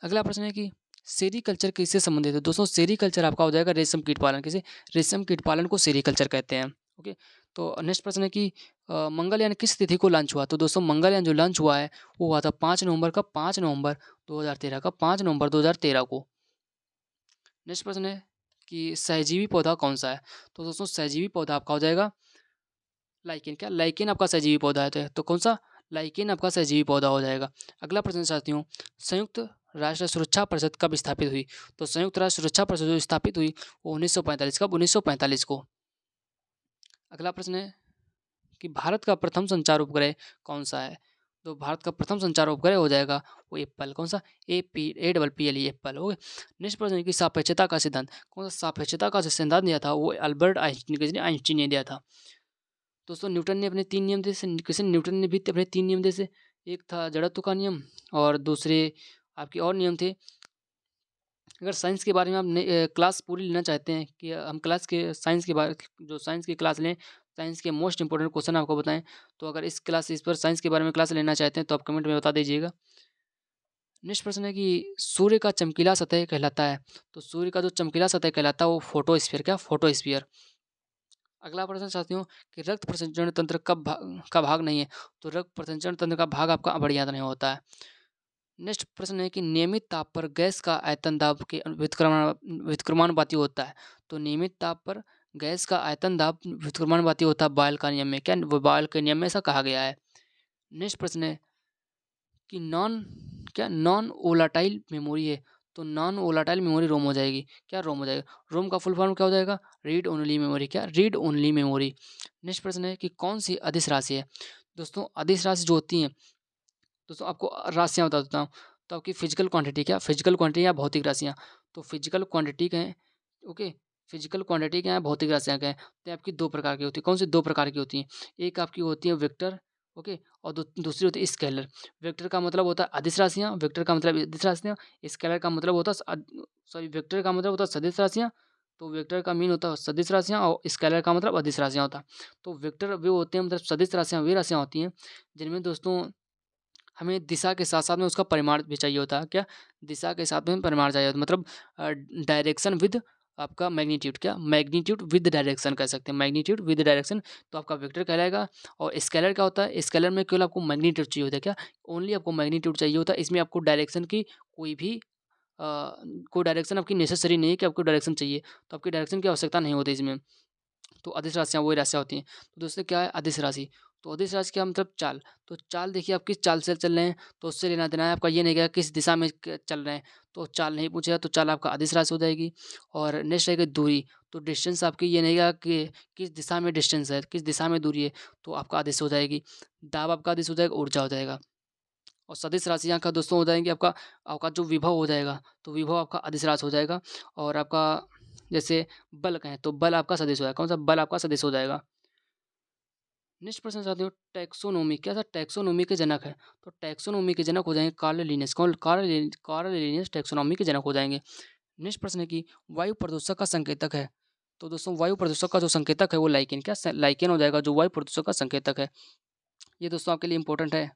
Speaker 1: अगला प्रश्न है कि सेरीकल्चर किससे संबंधित है? दोस्तों सेरीकल्चर आपका हो जाएगा रेशम कीट पालन। किसे? रेशम कीट पालन को सेरीकल्चर कहते हैं। ओके। तो नेक्स्ट प्रश्न है कि मंगलयान किस तिथि को लॉन्च हुआ? तो दोस्तों मंगलयान जो लॉन्च हुआ है वो हुआ था 5 नवंबर का 5 नवंबर 2013 का 5 नवंबर 2013 को। नेक्स्ट प्रश्न है कि सहजीवी पौधा कौन सा है? तो दोस्तों सहजीवी पौधा आपका हो जाएगा लाइकेन। क्या? लाइकेन आपका सहजीवी पौधा है। तो कौन सा? लाइकेन आपका सहजीवी पौधा हो जाएगा। अगला प्रश्न साथियों संयुक्त राष्ट्र सुरक्षा परिषद कब स्थापित हुई? तो संयुक्त राष्ट्र सुरक्षा परिषद जो स्थापित हुई वो 1945। कब? 1945 को। अगला प्रश्न है कि भारत का प्रथम संचार उपग्रह कौन सा है? तो भारत का प्रथम संचार उपग्रह हो जाएगा वो एप्पल। कौन सा? APPLE Apple. ओके। नेक्स्ट प्रश्न है कि सापेक्षता का सिद्धांत कौन सा? सापेक्षता का जो सिद्धांत दिया था वो अल्बर्ट आइंस्टीन ने दिया था। दोस्तों न्यूटन ने अपने 3 नियम दिए से, किसी न्यूटन ने भी अपने 3 नियम दिए से, एक था जड़त्व का नियम और दूसरे आपके और नियम थे। अगर साइंस के बारे में आप क्लास पूरी लेना चाहते हैं कि हम क्लास के साइंस के बारे जो साइंस की क्लास लें, साइंस के मोस्ट इंपोर्टेंट क्वेश्चन आपको बताएं, तो अगर इस पर साइंस के बारे में क्लास लेना चाहते हैं तो आप कमेंट में बता दीजिएगा। नेक्स्ट प्रश्न है कि सूर्य का चमकीला सतह कहलाता है? तो सूर्य का जो चमकीला सतह कहलाता है वो फोटोस्फीयर। क्या? फोटोस्फीयर। अगला प्रश्न साथियों कि रक्त प्रसंचरण तंत्र का भाग नहीं है? तो रक्त प्रसंचरण तंत्र का भाग आपका बढ़िया नहीं होता है। नेक्स्ट प्रश्न है कि नियमित ताप पर गैस का आयतन दाब के व्युत्क्रमानुपाती होता है? तो नियमित ताप पर गैस का आयतन दाब व्युत्क्रमानुपाती होता है बॉयल का नियम में। क्या? बॉयल के नियम में ऐसा कहा गया है। नेक्स्ट प्रश्न है कि नॉन वोलाटाइल मेमोरी है? तो नॉन वोलाटाइल मेमोरी रोम हो जाएगी। क्या? रोम हो जाएगा। रोम का फुल फॉर्म क्या हो जाएगा? Read only memory. क्या? Read only memory. नेक्स्ट प्रश्न है कि कौन सी अदिश राशि है? दोस्तों अदिश राशि जो होती हैं, दोस्तों आपको राशियाँ बता देता हूँ। तो आपकी फिजिकल क्वांटिटी, क्या? फिजिकल क्वांटिटी या भौतिक राशियाँ। तो फिजिकल क्वांटिटी कहें, ओके, फिजिकल क्वांटिटी क्या है, भौतिक राशियाँ क्या है, तो आपकी 2 प्रकार की होती है। कौन सी 2 प्रकार की होती हैं? एक आपकी होती है वेक्टर, ओके, और दूसरी होती है स्केलर। वेक्टर का मतलब होता है अदिश राशियाँ, वेक्टर का मतलब अदिश राशियाँ, स्केलर का मतलब होता है वेक्टर का मतलब होता है सदिश राशियाँ, तो वेक्टर का मीन होता है सदिश राशियाँ और स्केलर का मतलब अदिश राशियाँ होता है। तो वेक्टर वो होते हैं, मतलब सदिश राशियाँ वे राशियाँ होती हैं जिनमें दोस्तों हमें दिशा के साथ-साथ में उसका परिमाण भी चाहिए होता है। क्या? दिशा के साथ में परिमाण चाहिए होता है, मतलब डायरेक्शन विद आपका मैग्नीट्यूड। क्या? मैग्नीट्यूड विद डायरेक्शन कह सकते हैं। मैग्नीट्यूड विद डायरेक्शन तो आपका वेक्टर कहलाएगा। और स्केलर क्या होता है? स्केलर में केवल आपको मैग्नीट्यूड चाहिए होता है। क्या? ओनली आपको मैग्नीट्यूड चाहिए होता है। इसमें आपको डायरेक्शन की कोई भी कोई डायरेक्शन आपकी नेसेसरी नहीं है कि आपको डायरेक्शन चाहिए, तो आपकी डायरेक्शन की आवश्यकता नहीं होती इसमें। तो अदिश राशियाँ वही राशियाँ होती हैं। तो दोस्तों क्या है अदिश राशि? तो अदिश राशि का मतलब चाल। तो चाल देखिए आप किस चाल से चल रहे हैं, तो उससे लेना-देना है आपका ये नहीं कि किस दिशा में क चल रहे हैं, तो चाल नहीं पूछेगा तो चाल आपका अदिश राशि हो जाएगी। और नेक्स्ट रहेगी दूरी, तो डिस्टेंस आपकी ये नहीं कि किस दिशा में डिस्टेंस है, किस दिशा में दूरी है, तो आपका अदिश हो जाएगी। दाब आपका अदिश हो जाएगा, ऊर्जा हो जाएगा। और सदिश राशियाँ का दोस्तों हो जाएँगे आपका आपका जो विभव हो जाएगा, तो विभव आपका अदिश राशि हो जाएगा। और आपका जैसे बल कहें तो बल आपका सदिश हो जाएगा। कौन-सा? बल आपका सदिश हो जाएगा। नेक्स्ट प्रश्न चाहते हो टैक्सोनॉमी क्या था? टैक्सोनॉमी के जनक है। तो टैक्सोनॉमी के जनक हो जाएँगे कार्ल लिनियस। कौन? कार्ल लिनियस टैक्सोनॉमी के जनक हो जाएँगे। नेक्स्ट प्रश्न है कि वायु प्रदूषक का संकेतक है। तो दोस्तों वायु प्रदूषक का जो संकेतक है वो लाइकेन क्या स लाइकेन हो जाएगा जो वायु प्रदूषक का संकेतक है। ये दोस्तों आपके लिए इम्पोर्टेंट है।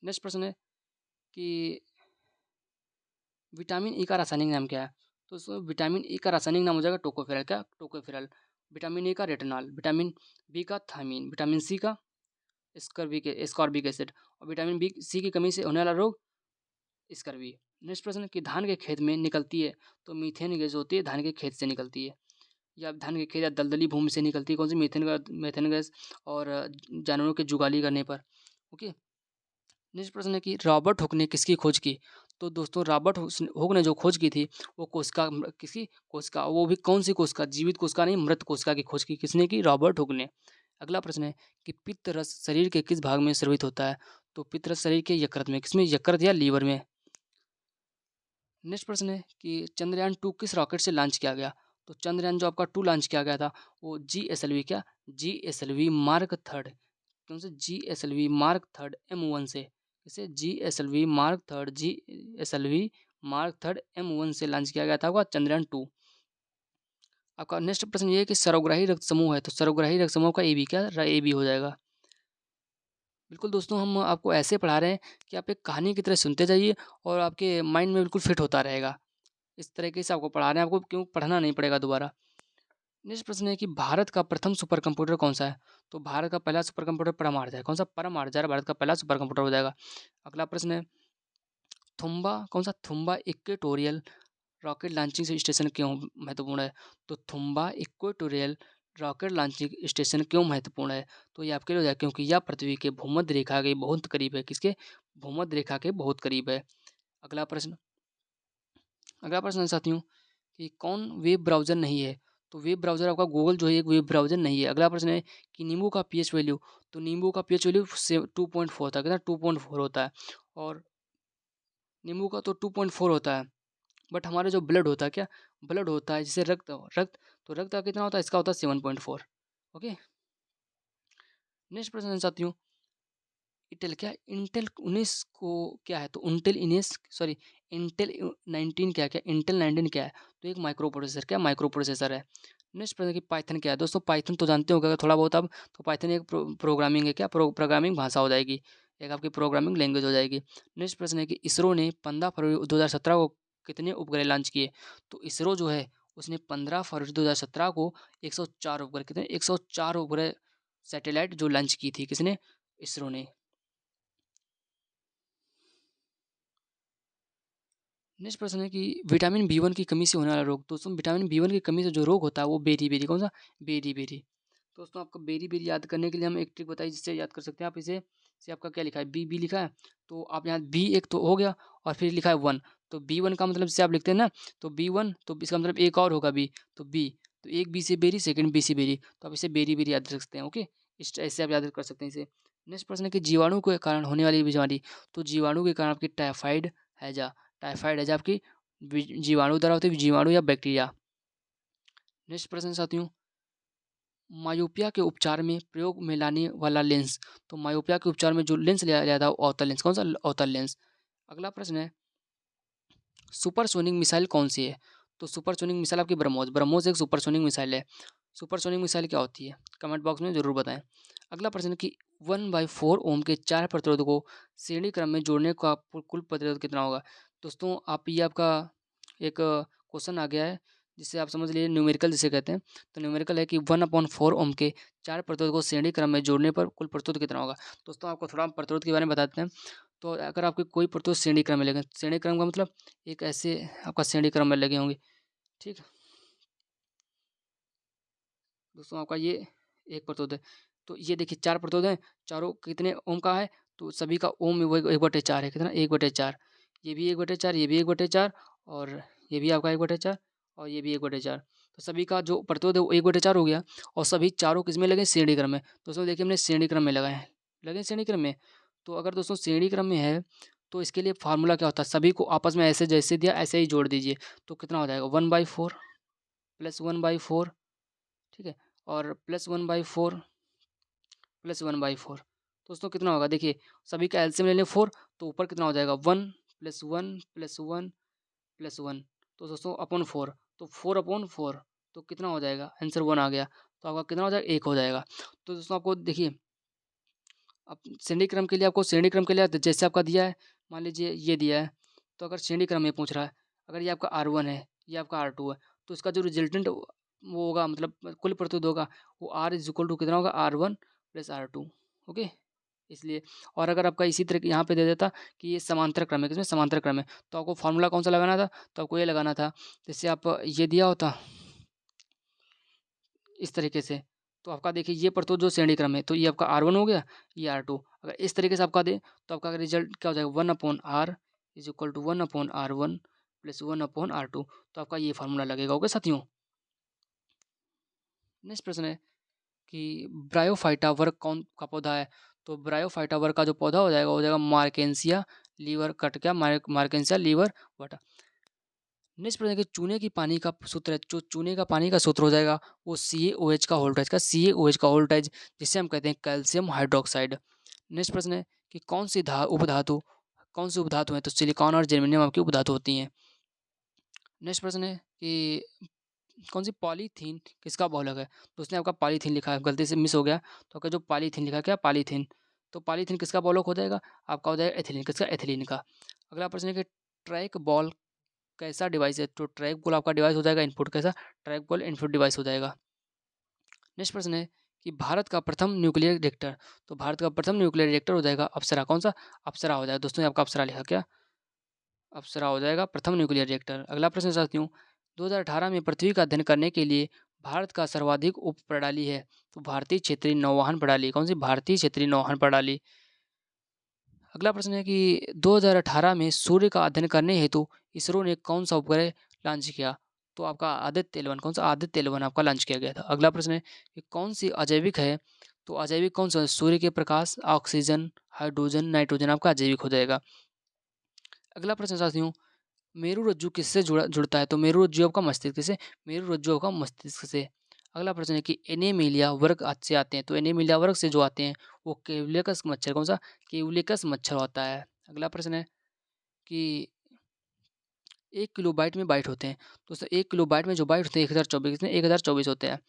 Speaker 1: नेक्स्ट प्रश्न है कि विटामिन ई का रासायनिक नाम क्या है? तो दोस्तों विटामिन ई का रासायनिक नाम हो जाएगा टोकोफेरल। क्या? टोकोफेरल। विटामिन ए का रेटिनॉल, विटामिन बी का थायमीन, विटामिन सी का एस्कॉर्बिक एसिड और विटामिन बी सी की कमी से होने वाला रोग स्कर्वी। नेक्स्ट प्रश्न है कि धान के खेत में निकलती है, तो मीथेन गैस होती है धान के खेत से निकलती है, या धान के खेत या दलदली भूमि से निकलती है। कौन सी? Methane gas. और जानवरों की जुगाली करने पर। ओके। नेक्स्ट प्रश्न है कि रॉबर्ट हुक ने किसकी खोज की? तो दोस्तों रॉबर्ट हुक ने जो खोज की थी वो कोशिका किसकी कोशिका, वो भी कौन सी कोशिका? जीवित कोशिका नहीं, मृत कोशिका की खोज की किसने की? रॉबर्ट हुक ने। अगला प्रश्न है कि पित्त रस शरीर के किस भाग में स्रावित होता है? तो पित्त रस शरीर के यकृत में, किसमें? यकृत या लीवर में। नेक्स्ट प्रश्न है कि चंद्रयान 2 किस रॉकेट से लॉन्च किया गया? तो चंद्रयान जो आपका 2 लॉन्च किया गया था वो जीएसएलवी क्या? GSLV mark third. कौन से? जीएसएलवी मार्क थर्ड M1 से। किसे? GSLV mark third GSLV mark third M1 से लॉन्च किया गया था आपका चंद्रयान 2। आपका नेक्स्ट प्रश्न ये है कि सर्वग्राही रक्त समूह है, तो सर्वग्राही रक्त समूह का एबी क्या? एबी हो जाएगा। बिल्कुल दोस्तों हम आपको ऐसे पढ़ा रहे हैं कि आप एक कहानी की तरह सुनते जाइए और आपके माइंड में बिल्कुल फिट होता रहेगा। इस तरीके से आपको पढ़ा रहे हैं, आपको क्यों पढ़ना नहीं पड़ेगा दोबारा। नेक्स्ट प्रश्न है कि भारत का प्रथम सुपर कंप्यूटर कौन-सा है? तो भारत का पहला सुपर कंप्यूटर परमार्थ है। कौन-सा? परमार्थ भारत का पहला सुपर कंप्यूटर हो जाएगा। अगला प्रश्न है थुम्बा कौन-सा? Thumba equatorial rocket launching station क्यों महत्वपूर्ण है? तो Thumba equatorial rocket launching station क्यों महत्वपूर्ण है? तो ये आपके लिए हो जाएगा क्योंकि यह पृथ्वी के भूमध्य रेखा के बहुत करीब है। किसके? भूमध्य रेखा के बहुत करीब है। अगला प्रश्न अगला प्रश्न है साथियों कि कौन वेब ब्राउज़र नहीं है? तो वेब ब्राउज़र आपका गूगल जो है एक वेब ब्राउज़र नहीं है। अगला प्रश्न है कि नींबू का पीएच वैल्यू, तो नींबू का पीएच वैल्यू से 2.4 होता है। कितना? 2.4 होता है। और नींबू का तो 2.4 होता है। बट हमारा जो ब्लड होता है क्या? ब्लड होता है जैसे रक्त रक्त तो रक्त का कितना होता है? इसका होता है 7.4। ओके। नेक्स्ट प्रश्न है साथियों इंटेल क्या है? इंटेल 19 को क्या है? तो इंटेल 19 क्या इंटेल 19 क्या है? तो एक माइक्रो प्रोसेसर क्या? माइक्रो प्रोसेसर है। नेक्स्ट प्रश्न है कि पाइथन क्या है? दोस्तों पाइथन तो जानते होंगे अगर थोड़ा बहुत आप, तो पाइथन एक प्रोग्रामिंग है क्या? प्रोग्रामिंग भाषा हो जाएगी। एक आपकी प्रोग्रामिंग लैंग्वेज हो जाएगी। नेक्स्ट प्रश्न है कि इसरो ने 15 फरवरी 2017 को कितने उपग्रह लॉन्च किए? तो इसरो जो है उसने 15 फरवरी 2017 को 104 उपग्रह, कितने? 104 उपग्रह सैटेलाइट जो लॉन्च की थी किसने? इसरो ने। नेक्स्ट प्रश्न है कि विटामिन बी वन की कमी से होने वाला रोग। दोस्तों विटामिन बी वन की कमी से जो रोग होता है वो बेरी-बेरी, कौन-सा? बेरी-बेरी। दोस्तों आपको बेरी-बेरी याद करने के लिए हम एक ट्रिक बताई जिससे याद कर सकते हैं आप इसे। जैसे आपका क्या लिखा है? बी बी लिखा है, तो आप यहाँ बी एक तो हो गया और फिर लिखा है 1, तो बी वन का मतलब जैसे आप लिखते हैं ना, तो बी वन तो इसका मतलब एक और होगा बी, तो बी, तो एक बी से बेरी, सेकंड बी से बेरी, तो आप इसे बेरी-बेरी याद रख सकते हैं। ओके? इस ऐसे आप याद कर सकते हैं इसे। नेक्स्ट प्रश्न है कि जीवाणु के कारण होने वाली बीमारी। तो जीवाणु के कारण आपकी टाइफाइड, हैजा टाइफाइड हैजा आपकी जीवाणु द्वारा होती है, जीवाणु या बैक्टीरिया। नेक्स्ट प्रश्न साथियों मायोपिया के उपचार में प्रयोग में लाने वाला लेंस। तो मायोपिया के उपचार में जो लेंस लिया लिया था वो अवतल लेंस, कौन सा? अवतल लेंस। अगला प्रश्न है सुपरसोनिक मिसाइल कौन सी है? तो सुपरसोनिक मिसाइल आपकी ब्रह्मोस। ब्रह्मोस एक सुपरसोनिक मिसाइल है। सुपरसोनिक मिसाइल क्या होती है? कमेंट बॉक्स में ज़रूर बताएं। अगला प्रश्न है कि 1/4 ओम के 4 प्रतिरोध को श्रेणी क्रम में जोड़ने का कुल प्रतिरोध कितना होगा? दोस्तों आप ये आपका एक क्वेश्चन आ गया है जिससे आप समझ लीजिए न्यूमेरिकल जिसे कहते हैं। तो न्यूमेरिकल है कि 1/4 ओम के 4 प्रतिरोध को श्रेणी क्रम में जोड़ने पर कुल प्रतिरोध कितना होगा? दोस्तों आपको थोड़ा हम प्रतिरोध के बारे में बताते हैं। तो अगर आपके कोई प्रतिरोध श्रेणी क्रम में लगे, श्रेणी क्रम का मतलब एक ऐसे आपका श्रेणी क्रम में लगे होंगे, ठीक? दोस्तों आपका ये एक प्रतिरोध है। तो ये देखिए 4 प्रतिरोध हैं, चारों कितने ओम का है? तो सभी का ओम में वो 1/4 है, कितना? 1/4। ये भी 1/4, ये भी 1/4 और ये भी आपका 1/4 और ये भी 1/4। तो सभी का जो प्रतिरोध है वो 1/4 हो गया और सभी चारों किसमें लगे? श्रेणी क्रम में। दोस्तों देखिए हमने श्रेणी क्रम में लगाए हैं, लगे श्रेणी क्रम में। तो अगर दोस्तों श्रेणी क्रम में है, तो इसके लिए फ़ॉर्मूला क्या होता है? सभी को आपस में ऐसे जैसे दिया ऐसे ही जोड़ दीजिए। तो कितना हो जाएगा? 1/4 प्लस 1/4, ठीक है? और प्लस 1/4 प्लस 1/4। दोस्तों कितना होगा? देखिए सभी का एलसीएम ले लें 4, तो ऊपर कितना हो जाएगा? 1 प्लस 1 प्लस 1 प्लस 1। तो दोस्तों अपॉन 4, तो 4/4 तो कितना हो जाएगा? आंसर 1 आ गया। तो आपका कितना हो जाएगा? 1 हो जाएगा। तो दोस्तों आपको देखिए, अब श्रेणी क्रम के लिए आपको श्रेणी क्रम के लिए जैसे आपका दिया है, मान लीजिए ये दिया है, तो अगर श्रेणी क्रम में पूछ रहा है, अगर ये आपका R1 है, ये आपका R2 है, तो इसका जो रिजल्टेंट वो होगा, मतलब कुल प्रतिरोध होगा, वो R इज़ इक्वल टू कितना होगा? R1 plus R2। ओके? इसलिए, और अगर आपका इसी तरह यहाँ पे दे देता कि ये समांतर क्रम है, किसमें? समांतर क्रम है, तो आपको फार्मूला कौन सा लगाना था? तो आपको ये लगाना था, जैसे आप ये दिया होता इस तरीके से, तो आपका देखिए ये प्रतिरोध जो श्रेणी क्रम है, तो ये आपका R1 हो गया, ये R2। अगर इस तरीके से आपका दे, तो आपका रिजल्ट क्या हो जाएगा? 1/R is equal to 1/R1 plus 1/R2। तो आपका ये फार्मूला लगेगा। ओके साथियों? नेक्स्ट प्रश्न है कि ब्रायोफाइटा वर्ग कौन का पौधा है? तो ब्रायोफाइटा वर्ग का जो पौधा हो जाएगा मार्केंसिया लीवर कट क्या मार्केंसिया लीवर वटा। नेक्स्ट प्रश्न है कि चूने की पानी का सूत्र है, जो चूने का पानी का सूत्र हो जाएगा वो CaOH का वोल्टेज का CaOH का वोल्टेज, जिसे हम कहते हैं कैल्शियम हाइड्रोक्साइड। नेक्स्ट प्रश्न है कि कौन सी उपधातु है? तो सिलिकॉन और जर्मेनियम आपकी उपधातु होती हैं। नेक्स्ट प्रश्न है कि कौन सी पॉलीथीन किसका बहुलक है? तो उसने आपका पॉलीथीन लिखा है, गलती से मिस हो गया, तो आपका जो पॉलीथीन लिखा क्या? पॉलीथीन। तो पॉलीथीन किसका बहुलक हो जाएगा? आपका हो जाएगा एथिलीन। किसका? एथिलीन का। अगला प्रश्न है कि ट्रैक बॉल कैसा डिवाइस है? तो ट्रैक बॉल आपका डिवाइस हो जाएगा इनपुट। कैसा? ट्रैक बॉल इनपुट डिवाइस हो जाएगा। नेक्स्ट प्रश्न है कि भारत का प्रथम न्यूक्लियर रिएक्टर, तो भारत का प्रथम न्यूक्लियर रिएक्टर हो जाएगा अप्सरा। कौन सा? अप्सरा हो जाएगा। दोस्तों ये आपका अप्सरा लिखा क्या? अप्सरा हो जाएगा प्रथम न्यूक्लियर रिएक्टर। अगला प्रश्न साथियों, 2018 में पृथ्वी का अध्ययन करने के लिए भारत का सर्वाधिक उप प्रणाली है, तो भारतीय क्षेत्रीय नौवहन प्रणाली। कौन सी? भारतीय क्षेत्रीय नौवहन प्रणाली। अगला प्रश्न है कि 2018 में सूर्य का अध्ययन करने हेतु इसरो ने कौन सा उपग्रह लॉन्च किया? तो आपका आदित्य 11। कौन सा? आदित्य 11 आपका लॉन्च किया गया था। अगला प्रश्न है कि कौन सी अजैविक है? तो अजैविक कौन सा है? सूर्य के प्रकाश, ऑक्सीजन, हाइड्रोजन, नाइट्रोजन आपका अजैविक हो जाएगा। अगला प्रश्न साथियों, मेरुरज्जु किससे जुड़ता है? तो मेरुरज्जु आपका मस्तिष्क से। मेरुरज्जु आपका मस्तिष्क से। अगला प्रश्न है कि एनीमिलिया वर्ग से आते हैं, तो एनीमिलिया वर्ग से जो आते हैं वो केवलिकस मच्छर। कौन सा? केवलिकस मच्छर होता है। अगला प्रश्न है कि 1 किलोबाइट में बाइट होते हैं, तो दोस्तों 1 किलोबाइट में जो बाइट होते हैं 1024, कितने? 1024 होते हैं।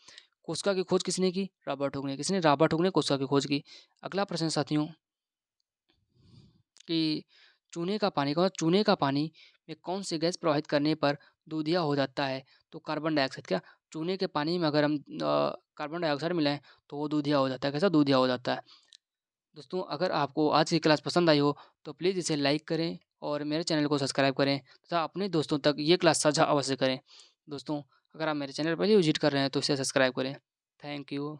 Speaker 1: कोशिका की खोज किसने की? रॉबर्ट हुक ने। किसने? रॉबर्ट हुक ने कोशिका की खोज की। अगला प्रश्न साथियों कि चूने का पानी में कौन सी गैस प्रवाहित करने पर दूधिया हो जाता है? तो कार्बन डाइऑक्साइड। क्या? चूने के पानी में अगर हम कार्बन डाइऑक्साइड मिलाएं तो वो दूधिया हो जाता है। कैसा? दूधिया हो जाता है। दोस्तों अगर आपको आज की क्लास पसंद आई हो तो प्लीज़ इसे लाइक करें और मेरे चैनल को सब्सक्राइब करें तथा अपने दोस्तों तक ये क्लास साझा अवश्य करें। दोस्तों अगर आप मेरे चैनल पर पहले विजिट कर रहे हैं तो इसे सब्सक्राइब करें। Thank you.